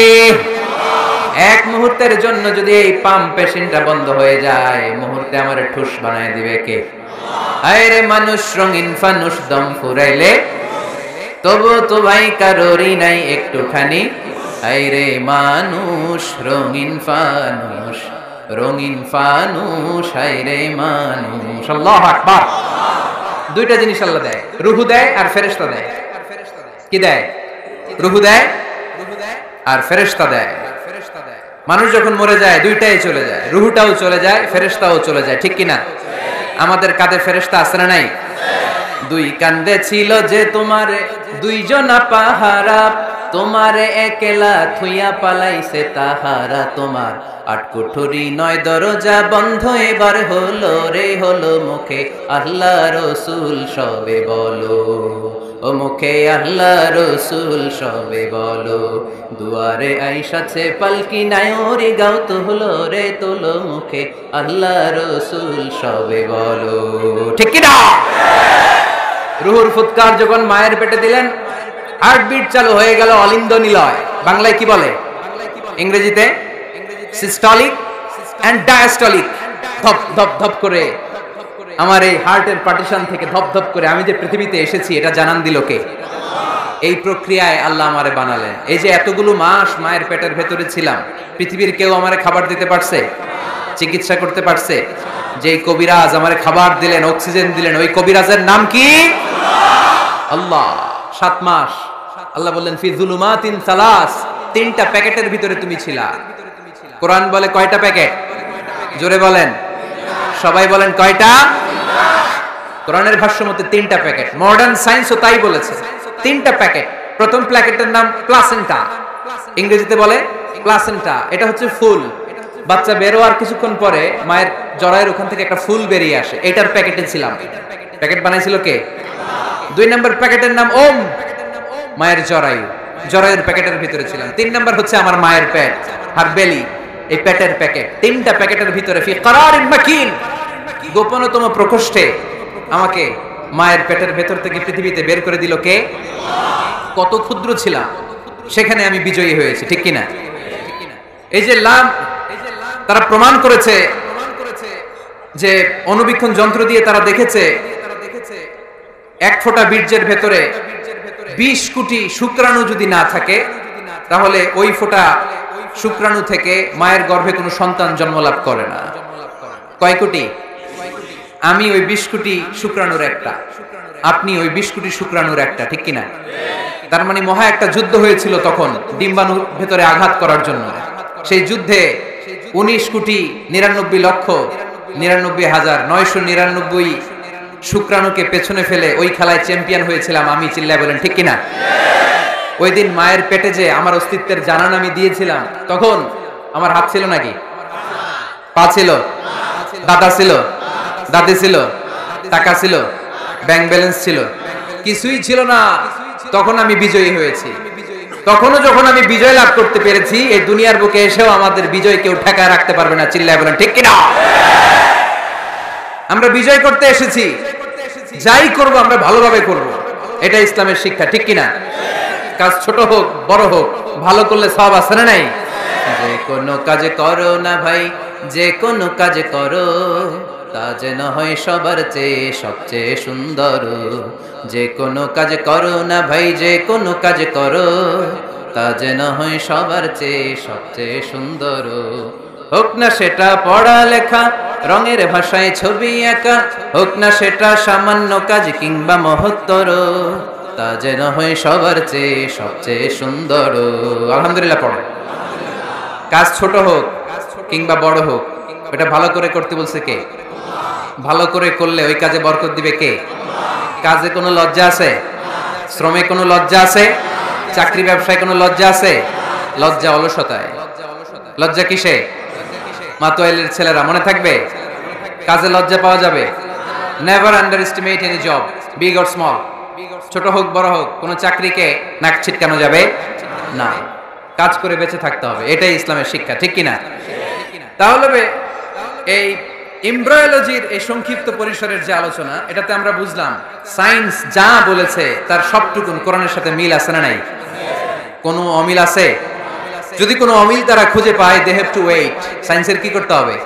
এক মুহূর্তের জন্য যদি এই পাম্প মেশিনটা বন্ধ হয়ে যায় মুহূর্তে আমারে ঠুস বানায় দিবে কে আরে মানুষ রঙিন ফানুস দম ফুরাইলে তবু তো ভাই কারোরই নাই একটুখানি আরে মানুষ রঙিন ফানুস আরে মানুষ আল্লাহু আকবার দুইটা জিনিস আল্লাহ দেয় রূহ দেয় আর ফেরেশতা দেয় কি দেয় রূহ দেয় আর ফেরেশতা দেয় মানুষ যখন মরে যায় দুইটাই চলে যায় রূহটাও চলে যায় ফেরেশতাও চলে যায় ঠিক কি না আমাদের কাঁধে ফেরেশতা আছে না নাই দুই কান্দে ছিল যে তোমারে দুইজনা পাহারা তোমারে একলা থুইয়া পালাইছে তাহারা তোমার আট কুঠুরি নয় দরজা বন্ধ এবার হলো রে হলো মুখে আল্লাহ রসুল সবে বলো ও মুখে আল্লাহ রসুল সবে বলো দুয়ারে আইসাছে পালকি নায়রে গাও তো হলো রে তোলো মুখে আল্লাহ রসুল সবে বলো ঠিক কি না রুহুর ফুৎকার যখন মায়ের পেটে দিলেন হার্টবিট চালু হয়ে গেল অলিন্দ নিলয় বাংলায় কি বলে ইংরেজিতে সিস্টলিক এন্ড ডায়াস্টলিক ধপ ধপ ধপ করে আমার এই হার্টের পার্টিশন থেকে ধপ ধপ করে আমি যে পৃথিবীতে এসেছি এটা জানান দিল কে এই প্রক্রিয়ায় আল্লাহ আমারে বানালেন এই যে এতগুলো মাস মায়ের পেটের ভেতরে ছিলাম পৃথিবীর কেউ আমারে খাবার দিতে পারছে চিকিৎসা করতে পারছে যে কবিরাজ আমারে খাবার দিলেন অক্সিজেন দিলেন ওই কবিরাজের নাম কি আল্লাহ 7 মাস আল্লাহ বললেন ফি যুলুমাতিন সালাস তিনটা প্যাকেটের ভিতরে তুমি ছিলা কোরআন বলে কয়টা প্যাকেট জোরে বলেন সবাই বলেন কয়টা কোরআনের ভাষ্য মতে তিনটা প্যাকেট মডার্ন সায়েন্সও তাই বলেছে তিনটা প্যাকেট প্রথম প্যাকেটের নাম প্লাসেন্টা ইংরেজিতে বলে প্লাসেন্টা এটা হচ্ছে ফুল বাচ্চা বের হওয়ার কিছুক্ষণ পরে মায়ের জরায়ুর ওখান থেকে একটা ফুল বেরিয়ে আসে এটার প্যাকেটে ছিলাম প্যাকেট বানাইছিল কে দুই নাম্বার প্যাকেটের নাম ওম মায়ের জরায়ুর প্যাকেটের ভিতরে ছিলাম তিন নাম্বার হচ্ছে আমার মায়ের পেট আর বেলি এই পেটের প্যাকেট তিনটা প্যাকেটের ভিতরে ফি করারিন মাকিন গোপনতম প্রকোষ্ঠে আমাকে মায়ের পেটের ভেতর থেকে পৃথিবীতে বের করে দিল কে কত ক্ষুদ্র ছিলাম সেখানে আমি বিজয়ী হয়েছি ঠিক কি না এই যে লাম তারা প্রমাণ করেছে যে অনুবীক্ষণ যন্ত্র দিয়ে তারা দেখেছে এক ফোঁটা বীর্যের ভেতরে 20 কোটি শুক্রাণু যদি না থাকে তাহলে ওই ফোঁটা শুক্রাণু থেকে মায়ের গর্ভে কোনো সন্তান জন্ম লাভ করে না কয় কোটি আমি ওই 20 কোটি শুক্রাণুর একটা আপনি ওই 20 কোটি শুক্রাণুর একটা ঠিক কি না তার মানে মহা একটা যুদ্ধ হয়েছিল তখন ডিম্বাণুর ভেতরে আঘাত করার জন্য সেই যুদ্ধে 19,99,999 শুক্রাণুকে পেছনে ফেলে ওই খেলায় চ্যাম্পিয়ন হয়েছিলাম আমি চিল্লায় বলেন ঠিক কিনা ওই দিন মায়ের পেটে যে আমার অস্তিত্বের জানান আমি দিয়েছিলাম তখন আমার হাত ছিল নাকি পা ছিল দাদা ছিল দাদি ছিল টাকা ছিল ব্যাংক ব্যালেন্স ছিল কিছুই ছিল না তখন আমি বিজয়ী হয়েছি তখনও যখন আমি বিজয় লাভ করতে পেরেছি এই দুনিয়ার বুকে এসেও আমাদের বিজয় কেউ ঠেকায় রাখতে পারবে না চিল্লায় বলেন ঠিক কিনা আমরা বিজয় করতে এসেছি, যাই করব আমরা ভালোভাবে করব, এটা ইসলামের শিক্ষা, ঠিক কিনা? কাজ ছোট হোক বড় হোক, ভালো করলে সওয়াব আছে না নাই? যে কোনো কাজ করো না ভাই, যে কোনো কাজ করো, তা যেন হয় সবার চেয়ে সবচেয়ে সুন্দর। যে কোনো কাজ করো না ভাই, যে কোনো কাজ করো, তা যেন হয় সবার চেয়ে সবচেয়ে সুন্দর। হোক না সেটা পড়ালেখা, রঙের ভাষায় ছবি আঁকা, হোক না সেটা সামান্য কাজ কিংবা মহত্তর, তা যেন হয় সবার চেয়ে সবচেয়ে সুন্দর। আলহামদুলিল্লাহ পড়ো। কাজ ছোট হোক কিংবা বড় হোক, এটা ভালো করে করতে বলছে কে? ভালো করে করলে ওই কাজে বরকত দিবে কে? কাজে কোনো লজ্জা আছে? শ্রমে কোনো লজ্জা আছে? চাকরি ব্যবসায় কোনো লজ্জা আছে? লজ্জা অলসতায়। লজ্জা কিসে? মাতোয়াইলের ছেলেরা মনে থাকবে, কাজে লজ্জা পাওয়া যাবে। Never under estimate any job, big or small. ছোট হোক বড় হোক, কোনো চাকরিকে নাক ছিটকানো যাবে না। কাজ করে বেঁচে থাকতে হবে, এটাই ইসলামের শিক্ষা, ঠিক কিনা? তাহলে এই এমব্রায়োলজির এই সংক্ষিপ্ত পরিসরের যে আলোচনা, এটাতে আমরা বুঝলাম সায়েন্স যা বলেছে তার সবটুকুন কোরআনের সাথে মিল আছে না নাই? কোনো অমিল আছে? যদি কোনো অমিল তারা খুঁজে পায়, দে হ্যাভ টু ওয়েট। সায়েন্সের কি করতে হবে?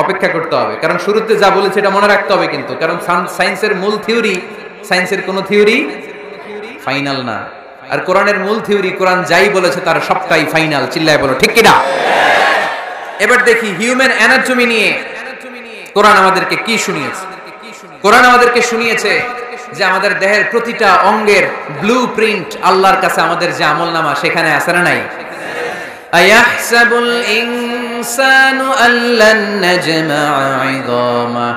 অপেক্ষা করতে হবে। কারণ শুরুতে যা বলেছে এটা মনে রাখতে হবে কিন্তু, কারণ সায়েন্সের মূল থিওরি, সায়েন্সের কোনো থিওরি ফাইনাল না। আর কোরআনের মূল থিওরি, কোরআন যাই বলেছে তার সবটাই ফাইনাল। চিল্লায় বলো ঠিক কিনা? এবার দেখি হিউম্যান অ্যানাটমি নিয়ে কোরআন আমাদেরকে কি শুনিয়েছে। কোরআন আমাদেরকে শুনিয়েছে যে আমাদের দেহের প্রতিটা অঙ্গের ব্লু প্রিন্ট আল্লাহর কাছে আমাদের যে আমলনামা সেখানে আছে না নাই? আয়াহসাবুল ইনসানু আল্লান নাজমা'a 'ইযামা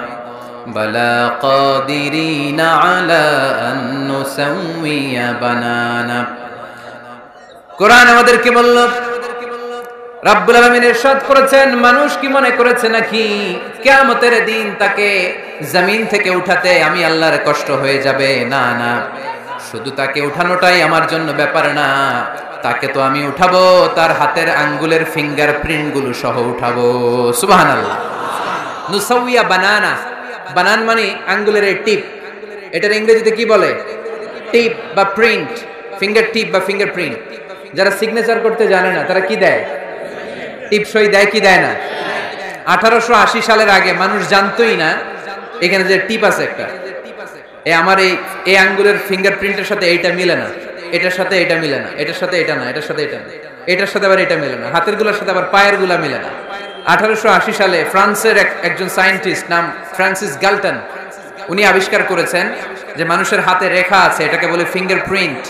বালা কাদিরিনা আলা আন নুসাউইয়া বানানা। কোরআন আমাদেরকে বলল, রাব্বুল আলামিন ইরশাদ করেছেন, মানুষ কি মনে করেছে নাকি কিয়ামতের দিন তাকে জমিন থেকে উঠাতে আমি আল্লাহর কষ্ট হয়ে যাবে? না না, শুধু তাকে উঠানোটাই আমার জন্য ব্যাপার না, তাকে তো আমি উঠাবো তার হাতের আঙ্গুলের ফিঙ্গারপ্রিন্ট গুলো সহ উঠাবো। সুবহানাল্লাহ। নুসাউইয়া বানানা, বানান মানে আঙ্গুলের এই টিপ, এটার ইংরেজিতে কি বলে? টিপ বা প্রিন্ট, ফিঙ্গার টিপ বা ফিঙ্গারপ্রিন্ট। যারা সিগনেচার করতে জানে না তারা কি দেয়? টিপসই দেয় কি দেয় না? 1880 সালের আগে মানুষ জানতোই না এখানে যে টিপ আছে একটা, আমার এই আঙ্গুলের ফিঙ্গারপ্রিন্টের সাথে এইটা মিলে না, এটার সাথে এটা মিলে না, এটার সাথে এটা না, এটার সাথে এটা না, এটার সাথে আবার এটা মিলে না, হাতের গুলার সাথে আবার পায়ের গুলা মিলে না। 1880 সালে ফ্রান্সের একজন সায়েন্টিস্ট নাম ফ্রান্সিস গ্যালটন, উনি আবিষ্কার করেছেন যে মানুষের হাতে রেখা আছে, এটাকে বলে ফিঙ্গারপ্রিন্ট।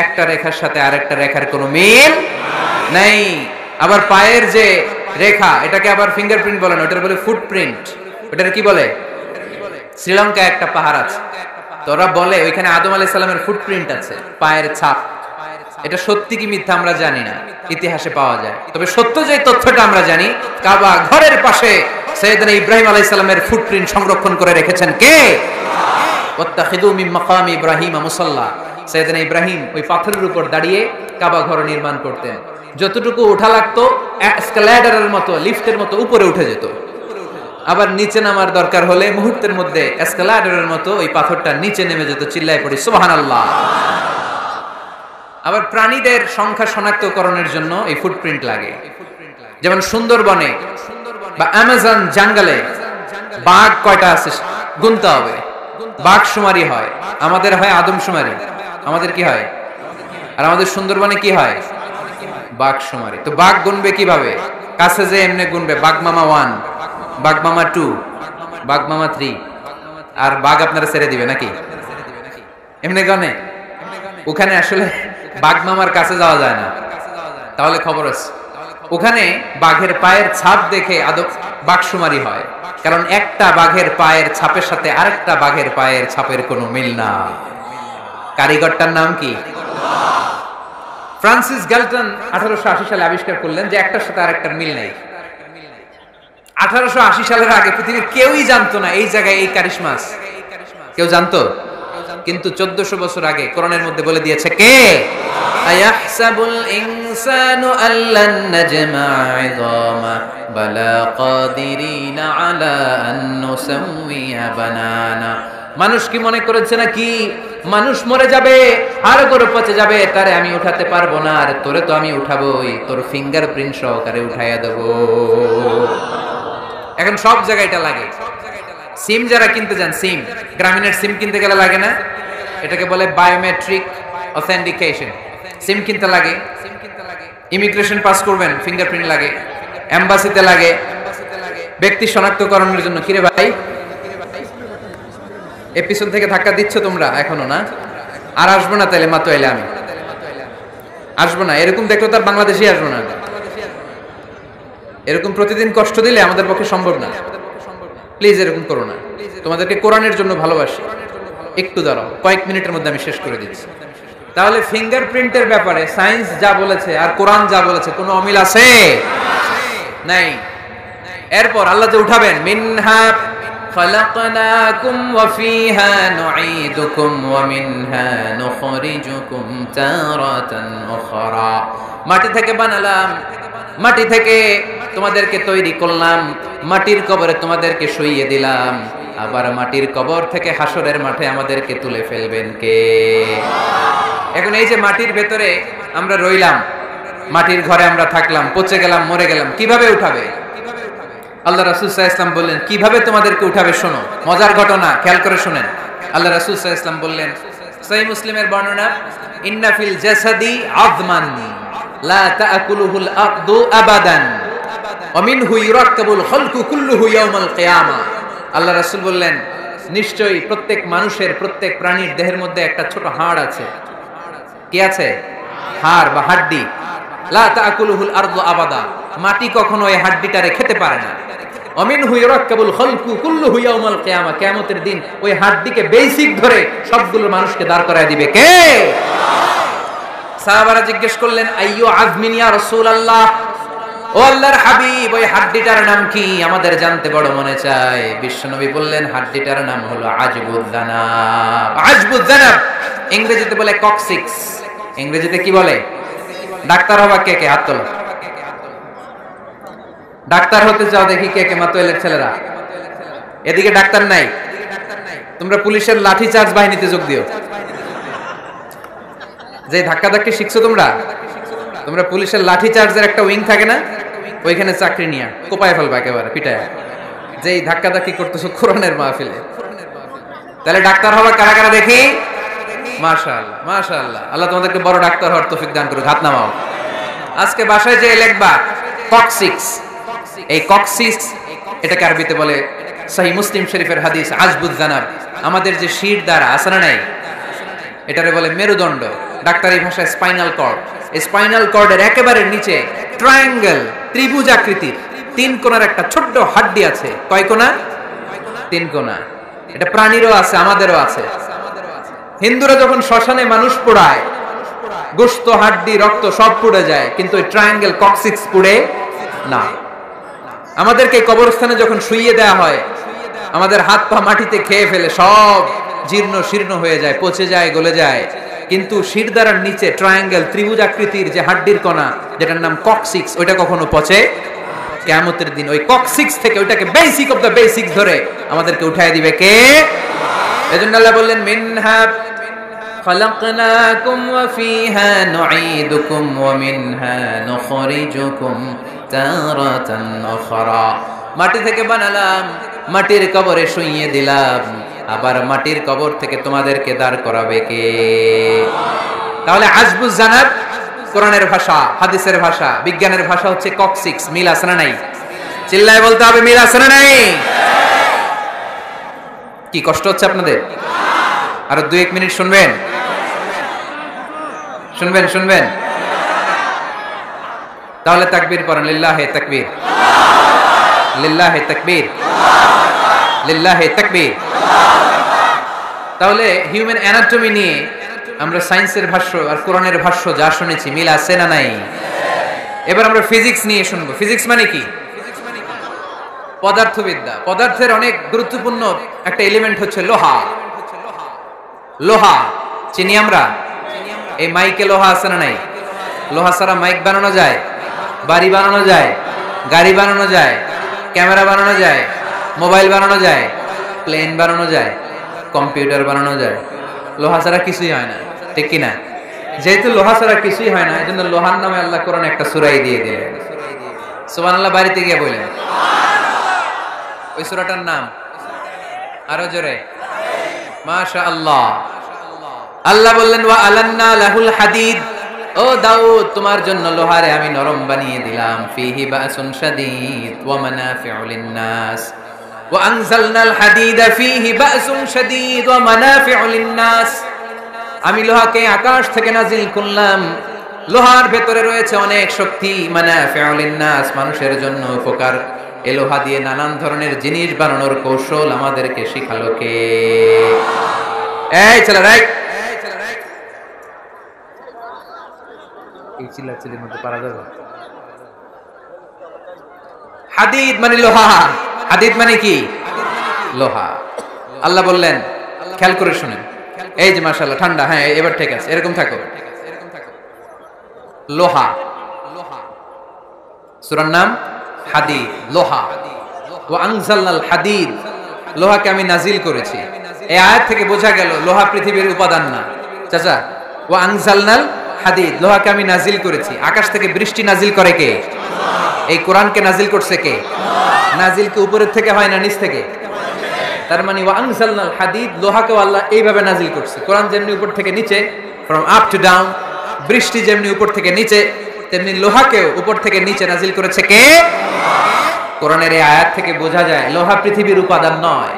একটা রেখার সাথে আরেকটা রেখার কোনো মিল নাই। আবার পায়ের যে রেখা, এটাকে আবার ফিঙ্গারপ্রিন্ট বলে না, ওটার বলে ফুটপ্রিন্ট। ওটার কি বলে? শ্রীলঙ্কায় একটা পাহাড় আছে, তো ওরা বলে ওইখানে আদম আলাইহিস সালামের ফুটপ্রিন্ট আছে, পায়ের ছাপ। এটা সত্যি কি মিথ্যা আমরা জানি না, ইতিহাসে পাওয়া যায়। তবে সত্য যে তথ্যটা আমরা জানি, কাবা ঘরের পাশে সাইয়েদনা ইব্রাহিম আলাইহিস সালামের ফুটপ্রিন্ট সংরক্ষণ করে রেখেছেন কে? ওয়াত্তাখিযু মিন মাকামি ইব্রাহিম মুসাল্লা। সাইয়েদনা ইব্রাহিম ওই পাথরের উপর দাঁড়িয়ে কাবা ঘর নির্মাণ করতেন। যতটুকু ওঠা লাগতো এসকালেটরের মতো, লিফটের মতো উপরে উঠে যেত। আবার নিচে নামার দরকার হলে মুহূর্তের মধ্যে এসকালেটরের মতো ওই পাথরটা নিচে নেমে যেত। চিল্লায় পড়ি সুবহানাল্লাহ। আবার প্রাণীদের সংখ্যা শনাক্তকরণের জন্য এই ফুটপ্রিন্ট লাগে। যেমন সুন্দরবনে বা অ্যামাজন জঙ্গলে বাঘ কয়টা আছে গুনতে হবে, বাঘ শুমারি হয়। আমাদের হয় আদমশুমারি, আমাদের কি হয়? আর আমাদের সুন্দরবনে কি হয়? বাঘ শুমারি। তো বাঘ গুনবে কিভাবে? কাছে যে এমনি গুনবে, বাঘ মামা 1, বাঘ মামা 2, বাঘ মামা 3, আর বাঘ আপনারা ছেড়ে দিবে নাকি? এমনি গনে? ওখানে আসলে বাঘ মামার কাছে যাওয়া যায় না, তাহলে খবর আছে। ওখানে বাঘের পায়ের ছাপ দেখে বাঘ শুমারি হয়, কারণ একটা বাঘের পায়ের ছাপের সাথে আরেকটা বাঘের পায়ের ছাপের কোনো মিল না। কারিগরটার নাম কি? ফ্রান্সিস গ্যালটন 1880 সালে আবিষ্কার করলেন যে একটার সাথে আরেকটার মিল নেই। 1880 সালের আগে পৃথিবীর কেউই জানতো না এই জায়গায় এই কারিশমা আছে। কেউ জানতো? কিন্তু 1400 বছর আগে কোরআনের মধ্যে বলে দিয়েছে কে? আয়াহসাবুল ইনসানু আল্লান নাজমা ইযামা বালা কাদিরিনা আলা আন নুসাউইয়া বানানা। মানুষ কি মনে করেছে নাকি মানুষ মরে যাবে আর গরু পচে যাবে, তারে আমি উঠাতে পারবো না, আর তোরে তো আমি উঠাবোই, তোর ফিঙ্গারপ্রিন্ট সহকারে উঠাইয়া দেবো। এখন সব জায়গায় এটা লাগে। সিম যারা কিনতে যান, সিম গ্রামীণের সিম কিনতে গেলে লাগে না, এটাকে বলে বায়োমেট্রিক অথেন্টিকেশন। সিম কিনতে লাগে, ইমিগ্রেশন পাস করবেন ফিঙ্গারপ্রিন্ট লাগে, এম্বাসিতে লাগে, ব্যক্তি শনাক্তকরণের জন্য। কিরে ভাই এই পিছন থেকে ধাক্কা দিচ্ছ তোমরা এখনো না? আর আসবো না তাইলে মাতো এলে আমি আসবো না, এরকম দেখলে তো আর বাংলাদেশে আসবো না। এরকম প্রতিদিন কষ্ট দিলে আমাদের পক্ষে সম্ভব না। প্লিজ এরকম করো না, তোমাদেরকে কোরআনের জন্য ভালোবাসি। একটু দাঁড়াও, কয়েক মিনিটের মধ্যে আমি শেষ করে দিচ্ছি। তাহলে ফিঙ্গারপ্রিন্টের ব্যাপারে সায়েন্স যা বলেছে আর কোরআন যা বলেছে কোনো অমিল আছে? নাই। এরপর আল্লাহ যে উঠাবেন, মিনহা খালাকনাকুম ওয়া ফিহা নুঈদুকুম ওয়া মিনহা নুখরিজুকুম তারাতান উখরা। মাটি থেকে বানালাম, মাটি থেকে তোমাদেরকে তৈরি করলাম, মাটির কবরে তোমাদেরকে শুইয়ে দিলাম, আবার মাটির কবর থেকে হাসরের মাঠে আমাদেরকে তুলে ফেলবেন কে? এখন এই যে মাটির ভেতরে আমরা রইলাম, মাটির ঘরে আমরা থাকলাম, পচে গেলাম, মরে গেলাম, কিভাবে উঠাবে? আল্লাহ রাসূল সাল্লাল্লাহু আলাইহি ওয়াসাল্লাম বললেন কিভাবে তোমাদেরকে উঠাবে শোনো। মজার ঘটনা, খেয়াল করে শুনেন। আল্লাহ রাসূল সাল্লাল্লাহু আলাইহি ওয়াসাল্লাম বললেন, সহিহ মুসলিমের বর্ণনা, ইন্না ফিল জাসাদি আযমান লা তাআকুলুহুল আরদু আবাদান ওয়া মিনহু ইউরাক্কাবুল খালকু কুল্লুহু ইয়াউমাল কিয়ামা। আল্লাহ রাসূল বললেন, নিশ্চয়ই প্রত্যেক মানুষের, প্রত্যেক প্রাণীর দেহের মধ্যে একটা ছোট হাড় আছে। কি আছে? হাড় বা হাড্ডি। লা তাআকুলুহুল আরদু আবাদা, মাটি কখনো এই হাড্ডিটারে খেতে পারে না। ওয়া মিনহু ইউরাক্কাবুল খালকু কুল্লুহু ইয়াউমাল কিয়ামা, কিয়ামতের দিন ওই হাড্ডিকে বেসিক ধরে সবগুলো মানুষকে দাঁড় করায় দিবে কে? সাহাবারা জিজ্ঞেস করলেন, আইয়ু আযমিন ইয়া রাসূলুল্লাহ, ও আল্লাহর হাবিব ওই হাড্ডিটার নাম কি? আমাদের জানতে বড় মনে চায়। বিশ্বনবী বললেন, হাড্ডিটার নাম হলো আজবুয জানাব। আজবুয জানাব ইংরেজিতে বলে কক্সিক্স। ইংরেজিতে কি বলে? ডাক্তার হবা কে কে? হাত তোলো। ডাক্তার হতে চাও দেখি কে কে? মাতোয়েলের ছেলেরা এদিকে ডাক্তার নাই, তোমরা পুলিশের লাঠি চার্জ বাহিনীতে যোগ দিও। যে ধাক্কা ধাক্কি শিখছো তোমরা, তোমরা পুলিশের লাঠি চার্জের একটা উইং থাকে না, ওইখানে চাকরি নিয়ে কোপায় ফেলবা একেবারে পিটায়, যেই ধাক্কা ধাক্কি করতেছো কোরআনের মাহফিলে। তাহলে ডাক্তার হওয়া কারা কারা দেখি? মাশাআল্লাহ মাশাআল্লাহ, আল্লাহ তোমাদেরকে বড় ডাক্তার হওয়ার তৌফিক দান করুক। হাত নামাও। আজকে বাসায় যে লিখবা কক্সিক্স, এই কক্সিক্স এটাকে আরবিতে বলে, সহিহ মুসলিম শরীফের হাদিস, আজবুয জানাব। আমাদের যে শির দ্বারা আছে না নাই, এটারে বলে মেরুদণ্ড, ডাক্তারি ভাষায় স্পাইনাল কর্ড। এই স্পাইনাল কর্ডের একেবারে নিচে ট্রায়াঙ্গেল, ত্রিভুজ আকৃতির তিন কোণার একটা ছোট্ট হাড্ডি আছে। কয় কোণা? তিন কোণা। এটা প্রাণীরও আছে, আমাদেরও আছে। হিন্দুরা যখন শ্মশানে মানুষ পোড়ায়, গোশত, হাড্ডি, রক্ত সব পুড়ে যায়, কিন্তু ওই ট্রায়াঙ্গেল কক্সিক্স পুড়ে না। আমাদেরকে কবরস্থানে যখন শুইয়ে দেওয়া হয়, আমাদের হাত পা মাটিতে খেয়ে ফেলে, সব জীর্ণ শীর্ণ হয়ে যায়, পচে যায়, গলে যায়, কিন্তু শিরদাঁড়ার নিচে ট্রায়াঙ্গেল, ত্রিভুজ আকৃতির যে হাড্ডির কণা, যেটার নাম কক্সিক্স, ওইটা কখনো পচে। কিয়ামতের দিন ওই কক্সিক্স থেকে, ওইটাকে বেসিক অফ দ্য বেসিক্স ধরে আমাদেরকে উঠায় দিবে কে? এজন্য আল্লাহ বললেন, মিনহা খালাকনাকুম ওয়া ফিহা নুঈদুকুম ওয়া মিনহা নুখরিজুকুম তারাতান উখরা। মাটি থেকে বানালাম, মাটির কবরে শুইয়ে দিলাম, আবার মাটির কবর থেকে তোমাদেরকে দাঁড় করাবে কে? তাহলে আজবুয জানাব কোরআনের ভাষা, হাদিসের ভাষা, বিজ্ঞানের ভাষা হচ্ছে কক্সিক্স। মিল আছে না নাই? চিল্লায় বলতে হবে, মিল আছে না নাই? কি কষ্ট হচ্ছে আপনাদের? আরো 2-1 মিনিট শুনবেন? শুনবেন শুনবেন? তাহলে তাকবীর পড়েন, লিল্লাহে তাকবীর, লিল্লাহে তাকবীর, লিল্লাহে তাকবীর। তাহলে হিউম্যান অ্যানাটমি নিয়ে আমরা সায়েন্সের ভাষ্য আর কোরআনের ভাষ্য যা শুনেছি, মিল আছে না নাই? এবার আমরা ফিজিক্স নিয়ে শুনবো। ফিজিক্স মানে কি? পদার্থবিদ্যা। পদার্থের অনেক গুরুত্বপূর্ণ একটা এলিমেন্ট হচ্ছে লোহা। লোহা চিনি আমরা। এই মাইকে লোহা আছে না নাই? লোহা ছাড়া মাইক বানানো যায়, বাড়ি বানানো যায়, গাড়ি বানানো যায়, ক্যামেরা বানানো যায়, মোবাইল বানানো যায়, প্লেন বানানো যায়, কম্পিউটার বানানো যায়। লোহা ছাড়া কিছুই হয় না, ঠিক কি না? যেহেতু লোহা ছাড়া কিছুই হয় না, এজন্য লোহার নামে আল্লাহ কোরআনে একটা সূরাই দিয়ে দিলেন। সুবহানাল্লাহ বাড়িতে গিয়ে বলেন। ওই সূরাটার নাম আরো জোরে, মাশাআল্লাহ। আল্লাহ বললেন ওয়া আলান্না লাহুল হাদিদ, ও দাউদ তোমার জন্য লোহারে আমি নরম বানিয়ে দিলাম। ফিহি বাসুন শাদীদ ওয়া মানাফিউ লিন-নাস ওয়া আনজালনাল হাদিদা ফিহি বাসুন শাদীদ ওয়া মানাফিউ লিন-নাস। আমি লোহাকে আকাশ থেকে নাজিল করলাম, লোহার ভেতরে রয়েছে অনেক শক্তি। মানাফিউ লিন-নাস, মানুষের জন্য উপকার। এই লোহা দিয়ে নানান ধরনের জিনিস বানানোর কৌশল আমাদেরকে শিখালো কে? এই ছেলে রাইট, এই চিল্লাচিল্লির মধ্যে পারা যাবে? হাদিদ মানে লোহা, হাদিদ মানে কি? লোহা। আল্লাহ বললেন, খেয়াল করে শুনেন, এই যে মাশাআল্লাহ ঠান্ডা, হ্যাঁ এবার ঠিক আছে, এরকম থাকো। লোহা, সূরার নাম হাদিদ, লোহা। ওয়া আনজালনাল হাদিদ, লোহাকে আমি নাজিল করেছি। এই আয়াত থেকে বোঝা গেল লোহা পৃথিবীর উপাদান না। চাচা, ওয়া আনজালনাল হাদিদ, লোহাকে আমি নাজিল করেছি। আকাশ থেকে বৃষ্টি নাজিল করে কে? এই কোরআনকে নাজিল করছে কে? নাজিল কি উপরের থেকে হয় না নিচ থেকে? তার মানে ওয়া আনজালনাল হাদিদ, লোহাকে আল্লাহ এইভাবে নাজিল করছে। কোরআন যেমনি উপর থেকে নিচে, ফ্রম আপ টু ডাউন, বৃষ্টি যেমনি উপর থেকে নিচে, তেমনি লোহাকেও উপর থেকে নিচে নাজিল করেছে কে? কোরআনের এই আয়াত থেকে বোঝা যায় লোহা পৃথিবীর উপাদান নয়,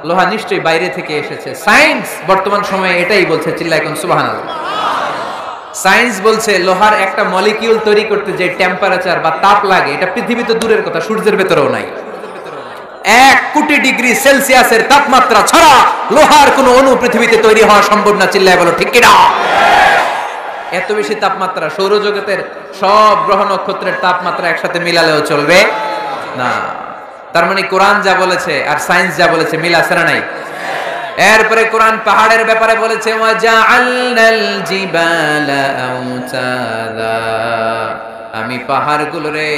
লোহা নিশ্চয়ই বাইরে থেকে এসেছে। সায়েন্স বর্তমান সময়ে এটাই বলছে, চিল্লায় কোন সুবহানাল্লাহ। সায়েন্স বলছে লোহার একটা মলিকিউল তৈরি করতে যে টেম্পারেচার বা তাপ লাগে, এটা পৃথিবীতে দূরের কথা, সূর্যের ভেতরেও নাই। 1 কোটি ডিগ্রি সেলসিয়াসের তাপমাত্রা ছাড়া লোহার কোনো অণু পৃথিবীতে তৈরি হওয়া সম্ভব না। চিল্লায় বলো ঠিক কিনা? এত বেশি তাপমাত্রা সৌরজগতের সব গ্রহ নক্ষত্রের তাপমাত্রা একসাথে মিলালেও চলবে না। তার মানে কোরআন যা বলেছে আর সায়েন্স যা বলেছে মিল আছে না নাই? এরপরে কোরআন পাহাড়ের ব্যাপারে বলেছে, ওয়াজআলনাল জিবালা আওতাদা, আমি পাহাড়গুলোরে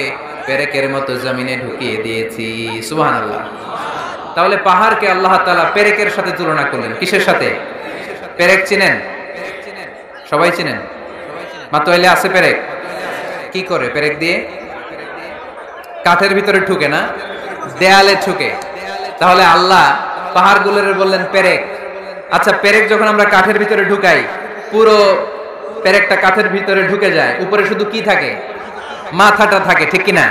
পেরেকের মতো জমিনে ঢুকিয়ে দিয়েছি। সুবহানাল্লাহ। তাহলে পাহাড়কে আল্লাহ তাআলা পেরেকের সাথে তুলনা করলেন। কিসের সাথে? পেরেক চিনেন? সবাই চিনেন? মাতোয়াইলে আছে পেরেক? কি করে পেরেক দিয়ে? কাঠের ভিতরে ঢুকে না, দেয়ালে ঢুকে। তাহলে আল্লাহ পাহাড়গুলোরে বললেন পেরেক। আচ্ছা, পেরেক যখন আমরা কাঠের ভিতরে ঢুকাই, পুরো পেরেকটা কাঠের ভিতরে ঢুকে যায়, উপরে শুধু কি থাকে? মাথাটা থাকে, ঠিক কিনা?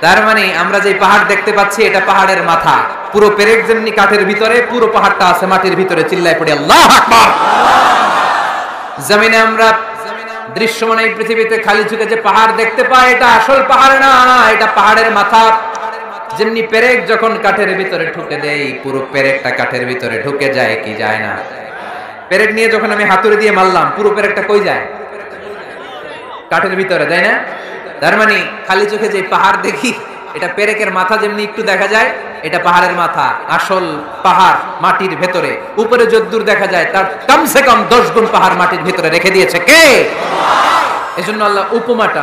তার মানে আমরা যে পাহাড় দেখতে পাচ্ছি এটা পাহাড়ের মাথা। পুরো পেরেক যেমনি কাঠের ভিতরে, পুরো পাহাড়টা আছে মাটির ভিতরে। চিল্লায় পড়ি আল্লাহু আকবার। জমিনে আমরা দৃশ্যমান এই পৃথিবীতে খালি চোখে যে পাহাড় দেখতে পাই, এটা আসল পাহাড় না, এটা পাহাড়ের মাথা। যেমনি পেরেক যখন কাঠের ভিতরে ঢুকে দেই, পুরো পেরেকটা কাঠের ভিতরে ঢুকে যায় কি যায় না? পেরেক নিয়ে যখন আমি হাতুড়ি দিয়ে মারলাম, পুরো পেরেকটা কই যায়? কাঠের ভিতরে, তাই না? তার মানে খালি চোখে যে পাহাড় দেখি, এটা পেরেকের মাথা যেমনি একটু দেখা যায়, এটা পাহাড়ের মাথা। আসল পাহাড় মাটির ভেতরে, উপরে যদ্দূর দেখা যায় তার কমসে কম 10 গুণ পাহাড় মাটির ভেতরে রেখে দিয়েছে কে? এজন্য আল্লাহ উপমাটা,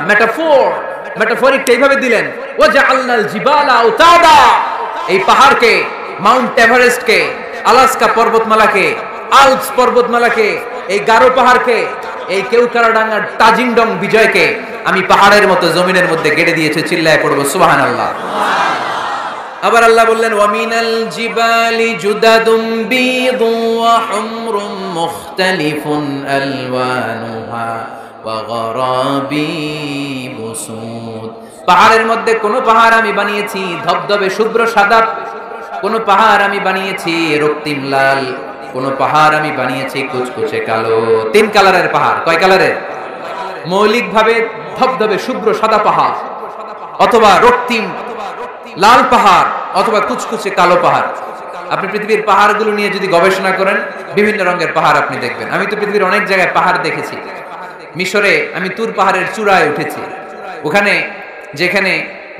মেটাফরিকটা এইভাবে দিলেন, ওয়াজআলনাল জিবালা আওতাদা, এই পাহাড়কে, মাউন্ট এভারেস্টকে, আলাস্কা পর্বতমালাকে, আল্পস পর্বতমালাকে, এই গারো পাহাড়কে, এই কেওক্রাডাঙ্গার তাজিংডং বিজয়কে আমি পাহাড়ের মতো জমিনের মধ্যে গেড়ে দিয়েছি। চিল্লায় পড়বো সুবহানাল্লাহ। আবার আল্লাহ বললেন, ওয়ামিনাল জিবালি জুদাদুম বীদুন ওয়া হুমরুম মুখতালিফুন আলওয়ানুহা ওয়া গরাবিবু সুদ। পাহাড়ের মধ্যে কোন পাহাড় আমি বানিয়েছি ধবধবে শুভ্র সাদা, কোন পাহাড় আমি বানিয়েছি রক্তিম লাল, কোন পাহাড় আমি বানিয়েছি কুচকুচে কালো। 3 কালারের পাহাড়। কয় কালারের? মৌলিকভাবে ধবধবে শুভ্র সাদা পাহাড়, অথবা রক্তিম লাল পাহাড়, অথবা কুচকুচে কালো পাহাড়। আপনি পৃথিবীর পাহাড়গুলো নিয়ে যদি গবেষণা করেন, বিভিন্ন রঙের পাহাড় আপনি দেখবেন। আমি তো পৃথিবীর অনেক জায়গায় পাহাড় দেখেছি। মিশরে আমি তুর পাহাড়ের চূড়ায় উঠেছি। ওখানে যেখানে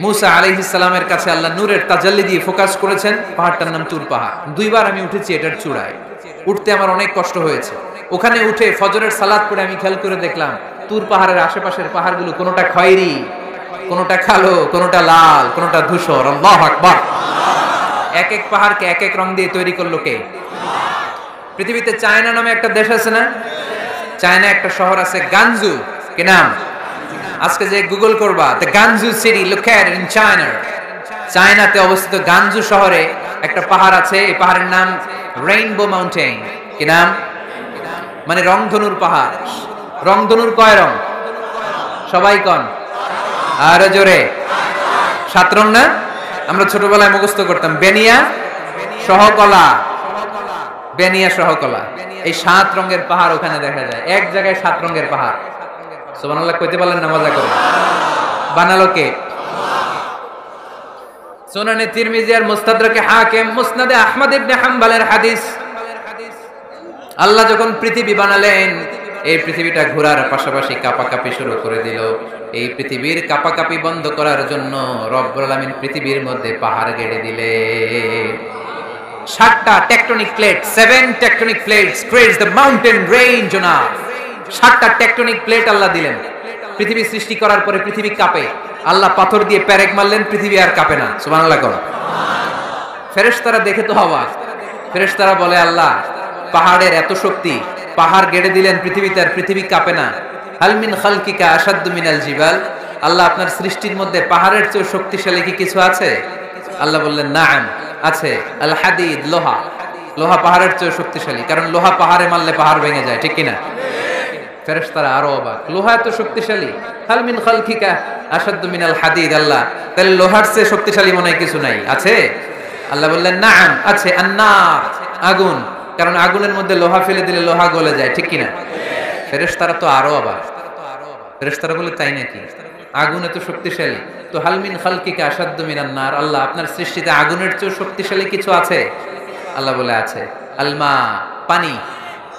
মুসা আলাইহিস সালামের কাছে আল্লাহ নূরের তাজাল্লি দিয়ে ফোকাস করেছেন, পাহাড়টার নাম তুর পাহাড়। দুইবার আমি উঠেছি এটার চূড়ায়, উঠতে আমার অনেক কষ্ট হয়েছে। ওখানে উঠে ফজরের সালাত পড়ে আমি খেয়াল করে দেখলাম তুর পাহাড়ের আশেপাশের পাহাড়গুলো কোনোটা খয়েরি, কোনোটা কালো, কোনোটা লাল, কোনোটা ধূসর। আল্লাহু আকবার। এক এক পাহাড়কে এক এক রং দিয়ে তৈরি করলো কে? পৃথিবীতে চায়না নামে একটা দেশ আছে না? চায়না একটা শহর আছে গানজু, কি নাম? আজকে যে গুগল করবা the গানজু city located in China, চায়নাতে অবস্থিত গানজু শহরে একটা পাহাড় আছে। এই পাহাড়ের নাম রেইনবো মাউন্টেন। কি নাম? মানে রংধনুর পাহাড়। রংধনুর কয় রং? সবাই কন আর জোরে। 7 রং না? আমরা ছোটবেলায় মুখস্থ করতাম বেনিয়া সহকলা, বেনিয়া সহকলা। এই 7 রঙের পাহাড় ওখানে দেখা যায়। এক জায়গায় 7 রঙের পাহাড়। সুবহানাল্লাহ কইতে পারলেন না? মজা করে বানালো কে? সুনানে তিরমিজি আর মুস্তাদরাকে হাকিম, মুসনাদে আহমদ ইবনে হাম্বলের হাদিস। আল্লাহ যখন পৃথিবী বানালেন, এই পৃথিবীটা ঘোরার পাশাপাশি কাঁপাকাঁপি শুরু করে দিল। এই পৃথিবীর কাঁপাকাঁপি বন্ধ করার জন্য রব্বুল আলামিন পৃথিবীর মধ্যে পাহাড় গেড়ে দিলেন। 7টা tectonic plate, 7 tectonic plates creates the mountain range on earth. 7টা টেকটনিক প্লেট আল্লাহ দিলেন। পৃথিবী সৃষ্টি করার পরে পৃথিবী কাঁপে, আল্লাহ পাথর দিয়ে পেরেক মারলেন, পৃথিবী আর কাঁপে না। সুবহানাল্লাহ কোন ফেরেশতারা দেখে তো অবাক। ফেরেশতারা বলে আল্লাহ পাহাড়ের এত শক্তি, পাহাড় গেড়ে দিলেন পৃথিবীতে আর পৃথিবী কাঁপে না। হাল মিন খালকিকা আশাদ্দু মিনাল জিবাল, আল্লাহ আপনার সৃষ্টির মধ্যে পাহাড়ের চেয়ে শক্তিশালী কি কিছু আছে? আল্লাহ বললেন নাআম, আছে। আল হাদিদ, লোহা। লোহা পাহাড়ের চেয়ে শক্তিশালী, কারণ লোহা পাহাড়ে মারলে পাহাড় ভেঙে যায়, ঠিক কিনা? ফেরেশতারা আরো অবাক, লোহা এত শক্তিশালী। হাল মিন খালকিকা আশাদ্দু মিনাল হাদিদ, আল্লাহ তাহলে লোহার চেয়ে শক্তিশালী মনে হয় কিছু নাই, আছে? আল্লাহ বললেন নাআম, আছে। আন্নার, আগুন, কারণ আগুনের মধ্যে লোহা ফেলে দিলে লোহা গলে যায়, ঠিক কিনা? ফেরেশতারা তো আরো অবাক। ফেরেশতারা বলে তাই নাকি? আগুন এত শক্তিশালী, তো হাল মিন খালকিকা আশাদ্দু মিনান নার, আল্লাহ আপনার সৃষ্টিতে আগুনের চেয়ে শক্তিশালী কিছু আছে? আল্লাহ বলে আছে। আলমা, পানি,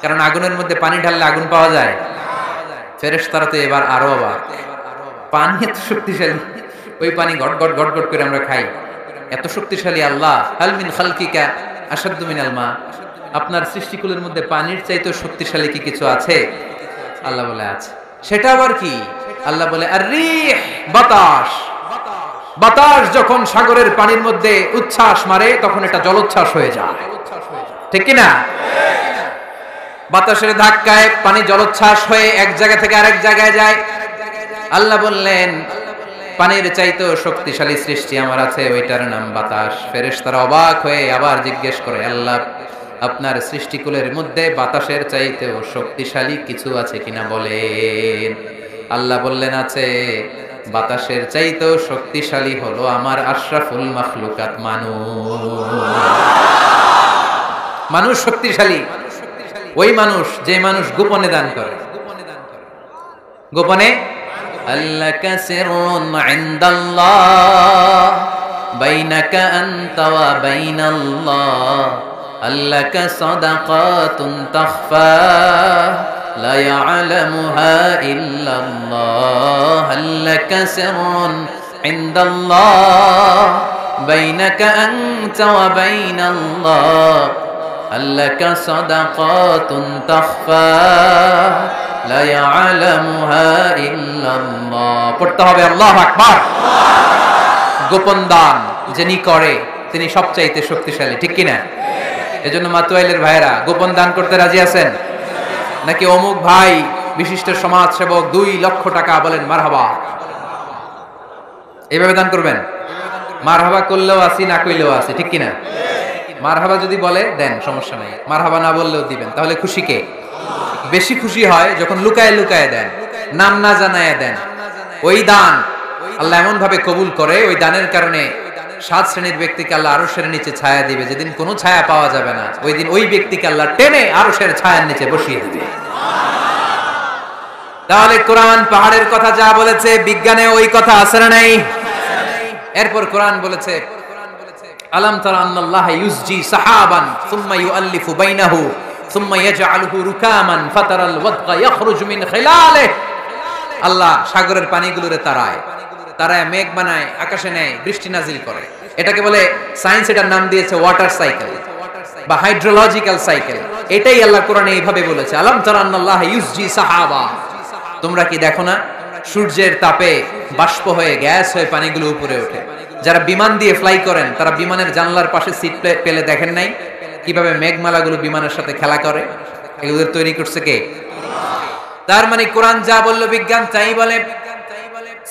কারণ আগুনের মধ্যে পানি ঢাললে আগুন পাওয়া যায়। ফেরেশতারা তো এবার আরো অবাক, পানি এত শক্তিশালী, ওই পানি গট গট গট গট করে আমরা খাই, এত শক্তিশালী আল্লাহ। হাল মিন খালকিকা আশাদ্দু মিনাল মা, আপনার সৃষ্টিকুলের মধ্যে পানির চাইতে শক্তিশালী কি কিছু আছে? আল্লাহ বলে আছে। সেটা আবার কি? আল্লাহ বলে আর রিহ, বাতাস। বাতাস যখন সাগরের পানির মধ্যে উচ্ছ্বাস মারে তখন এটা জলোচ্ছ্বাস হয়ে যায়, ঠিক কি না? বাতাসের ধাক্কায় পানি জলোচ্ছ্বাস হয়ে এক জায়গা থেকে আরেক জায়গায় যায়। আল্লাহ বললেন পানির চাইতেও শক্তিশালী সৃষ্টি আমার আছে, ওইটার নাম বাতাস। ফেরেশতারা অবাক হয়ে আবার জিজ্ঞেস করে আল্লাহ আপনার সৃষ্টিকুলের মধ্যে বাতাসের চাইতেও শক্তিশালী কিছু আছে কিনা বলেন। আল্লাহ বললেন আছে। বাতাসের চাইতেও শক্তিশালী হলো আমার আশরাফুল মাখলুকাত মানুষ। মানুষ শক্তিশালী, ওই মানুষ যে মানুষ গোপনে দান করে। গোপনে আল্লাকা সিররুন ইনদাল্লাহ বাইনাকা আনতা ওয়া বাইনাল্লাহ, আল্লাকা সাদাকাতুন তাখফা লা ইয়ালামুহা ইল্লাল্লাহ, আল্লাকা সিররুন ইনদাল্লাহ বাইনাকা আনতা ওয়া বাইনাল্লাহ, আল্লাকা সাদাকাতুন তাখফা লা ইয়ালামুহা ইল্লাল্লাহ। পড়তে হবে আল্লাহু আকবার। গোপন দান যিনি করে তিনি সবচাইতে শক্তিশালী, ঠিক কিনা? এজন্য মাতুয়াইলের ভাইরা গোপন দান করতে রাজি আছেন নাকি? অমুক ভাই বিশিষ্ট সমাজ সেবক 2 লক্ষ টাকা, বলেন মারহাবা। এইভাবে দান করবেন। মারহাবা করলেও আসি, না কইলেও আসি, ঠিক কিনা? মারহাবা যদি বলে দেন, সমস্যা নাই। মারহাবা না বললেও দিবেন। তাহলে খুশি কে? বেশি খুশি হয় যখন লুকায় লুকায় দেন, নাম না জানায় দেন। ওই দান আল্লাহ এমন ভাবে কবুল করে, ওই দানের কারণে 7 শ্রেণীর ব্যক্তিকে আল্লাহ আরশের নিচে ছায়া দিবে। যেদিন কোনো ছায়া পাওয়া যাবে না, ওই দিন ওই ব্যক্তিকে আল্লাহ টেনে আরশের ছায়ার নিচে বসিয়ে দিবে। তাহলে কোরআন পাহাড়ের কথা যা বলেছে, বিজ্ঞানে ওই কথা আছে না নাই? এরপর কোরআন বলেছে আলাম তারা আন্নাল্লাহা ইউসজি সাহাবান সুম্মা ইউআল্লিফু বাইনাহু সুম্মা ইয়াজআলুহু রুকামান ফাতারাল ওয়াদকা ইয়াখরুজু মিন খিলালিহি, আল্লাহ সাগরের পানিগুলোরে তারায়, তারা মেঘ বানায়, আকাশে নেয়, বৃষ্টি নাজিল করে। এটাকে বলে, সায়েন্স এটার নাম দিয়েছে ওয়াটার সাইকেল বা হাইড্রোলজিক্যাল সাইকেল। এটাই আল্লাহ কোরআনে এইভাবে বলেছে, আলাম তারা আন্নাল্লাহ ইউসজি সাহাবা, তোমরা কি দেখো না সূর্যের তাপে বাষ্প হয়ে গ্যাস হয়ে পানিগুলো উপরে ওঠে। যারা বিমান দিয়ে ফ্লাই করেন তারা বিমানের জানলার পাশে সিট পেলে দেখেন নাই কিভাবে মেঘমালাগুলো বিমানের সাথে খেলা করে? এগুলো তৈরি করছে কে? তার মানে কোরআন যা বললো বিজ্ঞান তাই বলে।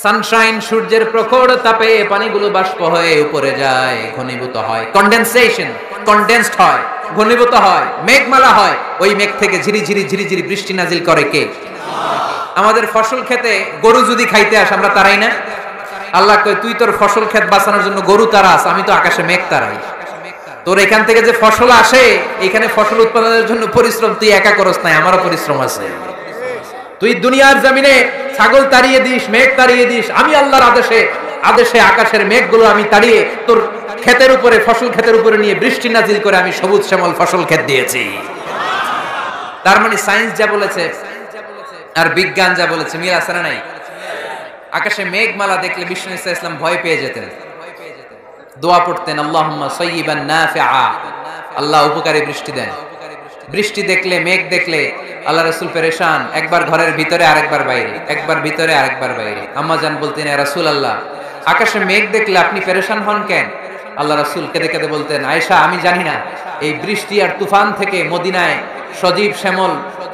সানশাইন, সূর্যের প্রখর তাপে পানিগুলো বাষ্প হয়ে উপরে যায়, ঘনীভূত হয়, কনডেনসেশন, কনডেন্সড হয়, ঘনীভূত হয়, মেঘমালা হয়। ওই মেঘ থেকে ঝিরিঝিরি ঝিরিঝিরি বৃষ্টি নাজিল করে কে? আমাদের ফসল খেতে গরু যদি খাইতে আসে আমরা তারাই না? আল্লাহ কয়, তুই তোর ফসল ক্ষেত বাঁচানোর জন্য গরু তারাস, আমি তো আকাশে মেঘ তারাই। তোর এখান থেকে যে ফসল আসে, এখানে ফসল উৎপাদনের জন্য পরিশ্রম তুই একা করস নাই, আমারও পরিশ্রম আছে। তুই দুনিয়ার জমিনে ছাগল তাড়িয়ে দিস, মেঘ তাড়িয়ে দিস, আমি আল্লাহর আদেশে আকাশের মেঘগুলো আমি তাড়িয়ে তোর ক্ষেতের উপরে, ফসল ক্ষেতের উপরে নিয়ে বৃষ্টি নাজিল করে আমি সবুজ শ্যামল ফসল ক্ষেত দিয়েছি। তার মানে সায়েন্স যা বলেছে আর বিজ্ঞান যা বলেছে মিল আছে না নাই? আকাশে মেঘমালা দেখলে বিষ্ণু ইসলাম ভয় পেয়ে যেতেন, দোয়া পড়তেন, আল্লাহুম্মা সাইয়িবান নাফিআ, আল্লাহ উপকারী বৃষ্টি দেন। বৃষ্টি দেখলে, মেঘ দেখলে আল্লাহ রাসূল পেরেশান, একবার ঘরের ভিতরে আরেকবার বাইরে, একবার ভিতরে আরেকবার বাইরে। আম্মা জান বলতেন, ইয়া রাসূলুল্লাহ, আকাশে মেঘ দেখলে আপনি পেরেশান হন কেন? আল্লাহ রাসূল কেঁদে কেঁদে বলতেন, আয়েশা, আমি জানি না এই বৃষ্টি আর তুফান থেকে মদিনায় সজীব শ্যামল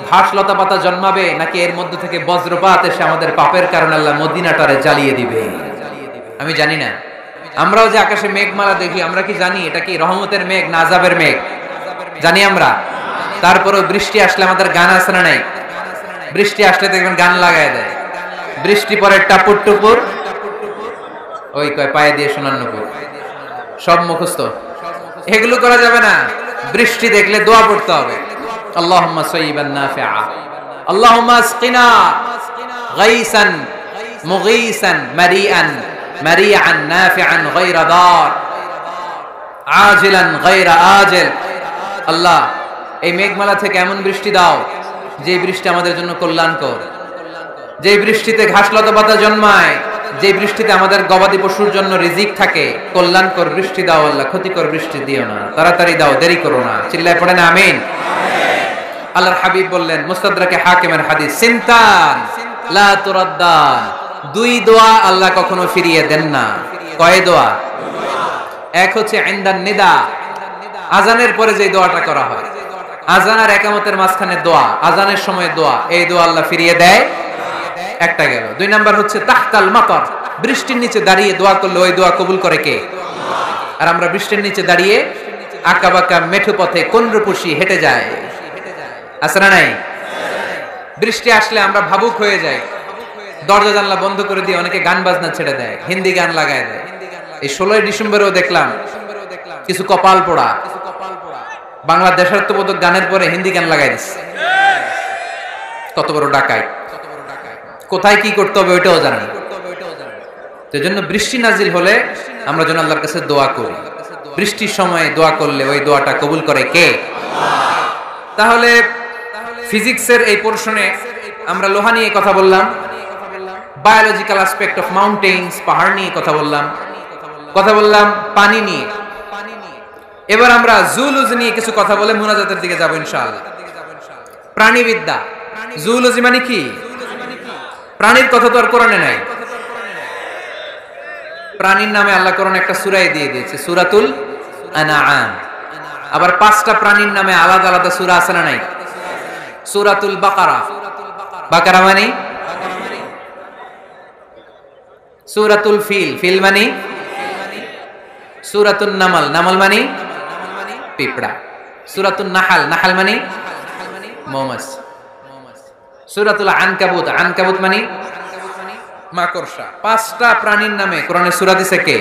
ঘাস লতা পাতা জন্মাবে, নাকি এর মধ্যে থেকে বজ্রপাত এসে আমাদের পাপের কারণে আল্লাহ মদিনাটারে জ্বালিয়ে দিবে। আমি জানি না। আমরাও যে আকাশে মেঘমালা দেখি, আমরা কি জানি এটা কি রহমতের মেঘ না আযাবের মেঘ? জানি আমরা। তারপরেও বৃষ্টি আসলে আমাদের গান আছে না নাই? বৃষ্টি আসলে দেখবেন গান লাগায় দেয়। বৃষ্টি পরে টাপুর টুপুর, ওই কয় পায়ে দিয়ে শোনার নুপুর, সব মুখস্থ। এগুলো করা যাবে না। বৃষ্টি দেখলে দোয়া পড়তে হবে, আল্লাহুম্মা সাইয়িবান নাফিআ, আল্লাহুম্মা আসকিনা গাইসান মুগীসান মারিআন মারিআন নাফিআন গায়রা দার আজিলান গায়রা আজিল। আল্লাহ, এই মেঘমালা থেকে এমন বৃষ্টি দাও যে বৃষ্টি আমাদের জন্য কল্যাণকর, যে বৃষ্টিতে ঘাস লতা পাতা জন্মায়, যে বৃষ্টিতে আমাদের গবাদি পশুর জন্য রিজিক থাকে। কল্যাণকর বৃষ্টি দাও আল্লাহ, ক্ষতিকর বৃষ্টি দিও না, তাড়াতাড়ি দাও, দেরি করো না। চিল্লায় পড়েন আমিন। আল্লাহর হাবিব বললেন, মুস্তাদরাকে হাকিমের হাদিস, সিনতান লা তুরাদ্দান, দুই দোয়া আল্লাহ কখনো ফিরিয়ে দেন না। কয় দোয়া? এক হচ্ছে ইনদান নিদা, আজানের পরে যে দোয়াটা করা হয়, আজান আর একামতের মাঝখানে দোয়া, আজানের সময় দোয়া, এই দোয়া আল্লাহ ফিরিয়ে দেয়, একটা গেল। দুই নাম্বার হচ্ছে তাহতাল মাতার, বৃষ্টির নিচে দাঁড়িয়ে দোয়া করলে ওই দোয়া কবুল করে কে? আর আমরা বৃষ্টির নিচে দাঁড়িয়ে আঁকা বাঁকা মেঠো পথে কোনরূপসী হেঁটে যায়, আছে না নাই? বৃষ্টি আসলে আমরা ভাবুক হয়ে যাই, দরজা জানলা বন্ধ করে দিয়ে অনেকে গান বাজনা ছেড়ে দেয়, হিন্দি গান লাগায় দেয়। এই 16 ডিসেম্বরেও দেখলাম কিছু কপাল পোড়া বাংলা দেশাত্মবোধক গানের পরে হিন্দি গান লাগাই দিচ্ছে। কত বড় ডাকাই! কোথায় কি করতে হবে ওইটাও জানেন। সেজন্য বৃষ্টি নাজিল হলে আমরা যেন আল্লাহর কাছে দোয়া করি। বৃষ্টির সময় দোয়া করলে ওই দোয়াটা কবুল করে কে? তাহলে ফিজিক্সের এই পোরশনে আমরা লোহা নিয়ে কথা বললাম, বায়োলজিক্যাল অ্যাসপেক্ট অফ মাউন্টেইনস, পাহাড় নিয়ে কথা বললাম পানি নিয়ে। এবার আমরা জুলজি নিয়ে কিছু কথা বলে মুনাজাতের দিকে যাব ইনশাআল্লাহ। প্রাণীবিদ্যা, জুলজি মানে কি? প্রাণীর কথা তো আর কোরআনে নাই। প্রাণীর নামে আল্লাহ কোরআনে একটা সূরা দিয়ে দিয়েছে, সূরাতুল আনআম। আবার 5টা প্রাণীর নামে আলাদা আলাদা সূরা আছে না নাই? সূরাতুল বাকারা, বাকারা মানে সূরাতুল ফিল, ফিল মানে সূরাতুন নামাল, নামাল মানে পিঁপড়া। সূরাতুন নাহাল, নাহাল মানে মৌমাছি। সূরাতুল আনকাবুত, আনকাবুত মানে মাকড়সা। 5টা প্রাণীর নামে কোরআনে সূরা দিয়েছে কে?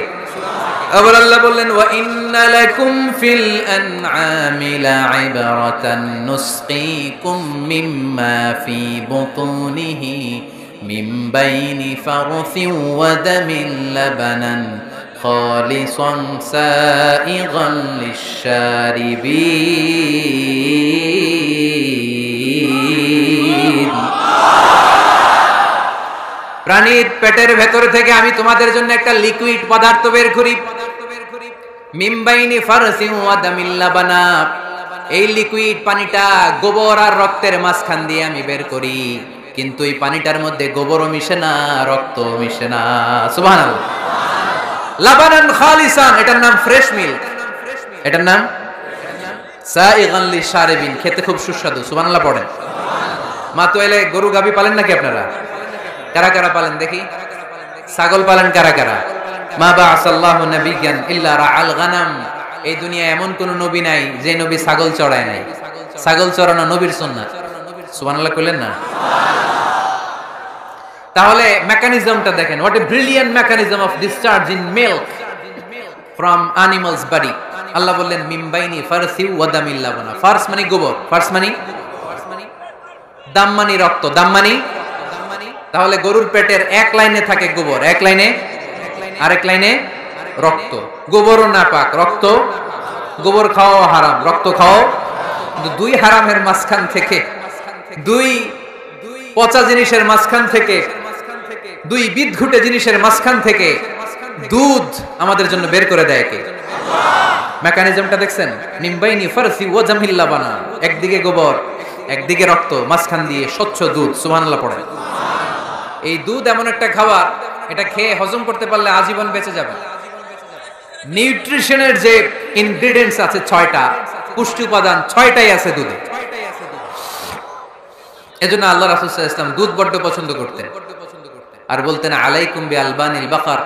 আবার আল্লাহ বললেন, ওয়া ইন্না লাকুম ফিল আনআমি লা'iবরাতান নুসকিকুম মিম্মা ফি বুতুনিহি মিন বাইনি ফারথিন ওয়া দামিন লাবানান খালিসান সাইগান লিশ-শারিবিন। প্রাণীর পেটের ভেতর থেকে আমি তোমাদের জন্য একটা লিকুইড পদার্থ বের করি, মিমবাইনি ফারসিন ওয়া দামিল লাবানা। এই লিকুইড পানিটা গোবর আর রক্তের মাঝখান দিয়ে আমি বের করি, কিন্তু এই পানিটার মধ্যে গোবরও মিশে না, রক্তও মিশে না। সুবহানাল্লাহ। লাবানান খালিসান, এটার নাম ফ্রেশ মিল্ক, এটার নাম সাইগান লিশারিবিন, খেতে খুব সুস্বাদু। সুবহানাল্লাহ পড়েন। মা তো এলে গরু গাবি পালেন নাকি আপনারা? কারা কারা পালেন দেখি? ছাগল পালেন কারা কারা? মা বাআসাল্লাহু নাবিয়ান ইল্লা রাআল গানাম। এই দুনিয়ায় এমন কোন নবী নাই যে নবী ছাগল চড়ায় নাই। ছাগল চড়ানো নবীর সুন্নাত। সুবহানাল্লাহ কইলেন না? তাহলে মেকানিজমটা দেখেন, what a brilliant mechanism of discharge in milk from animals body. Allah বললেন মিমবাইনি ফারসি ওয়া দামিল লাবানা। ফারস মানে গোবর, ফারস মানে দাম মানে রক্ত, দাম মানে। তাহলে গরুর পেটের এক লাইনে থাকে গোবর, এক লাইনে, আরেক লাইনে রক্ত। গোবরও নাপাক, রক্ত, গোবর খাওয়া হারাম, রক্ত খাওয়া। কিন্তু দুই হারামের মাঝখান থেকে, দুই পচা জিনিসের মাঝখান থেকে, দুই বিদঘুটে জিনিসের মাঝখান থেকে দুধ আমাদের জন্য বের করে দেয় কে? মেকানিজমটা দেখছেন? মিমবাইনি ফারসি ওয়া দামিল লাবানা। একদিকে গোবর, একদিকে রক্ত, মাঝখান দিয়ে স্বচ্ছ দুধ। সুবহানাল্লাহ পড়ে। এই দুধ এমন একটা খাবার, এটা খেয়ে হজম করতে পারলে আজীবন বেঁচে যাবে। নিউট্রিশনের যে ইনগ্রেডিয়েন্টস আছে 6টা, পুষ্টি উপাদান 6টাই আছে দুধে। এজন্য আল্লাহ রাসূল সাল্লাল্লাহু আলাইহি ওয়াসাল্লাম দুধ বড্ড পছন্দ করতেন, আর বলতেন আলাইকুম বি আলবানিল বাকার,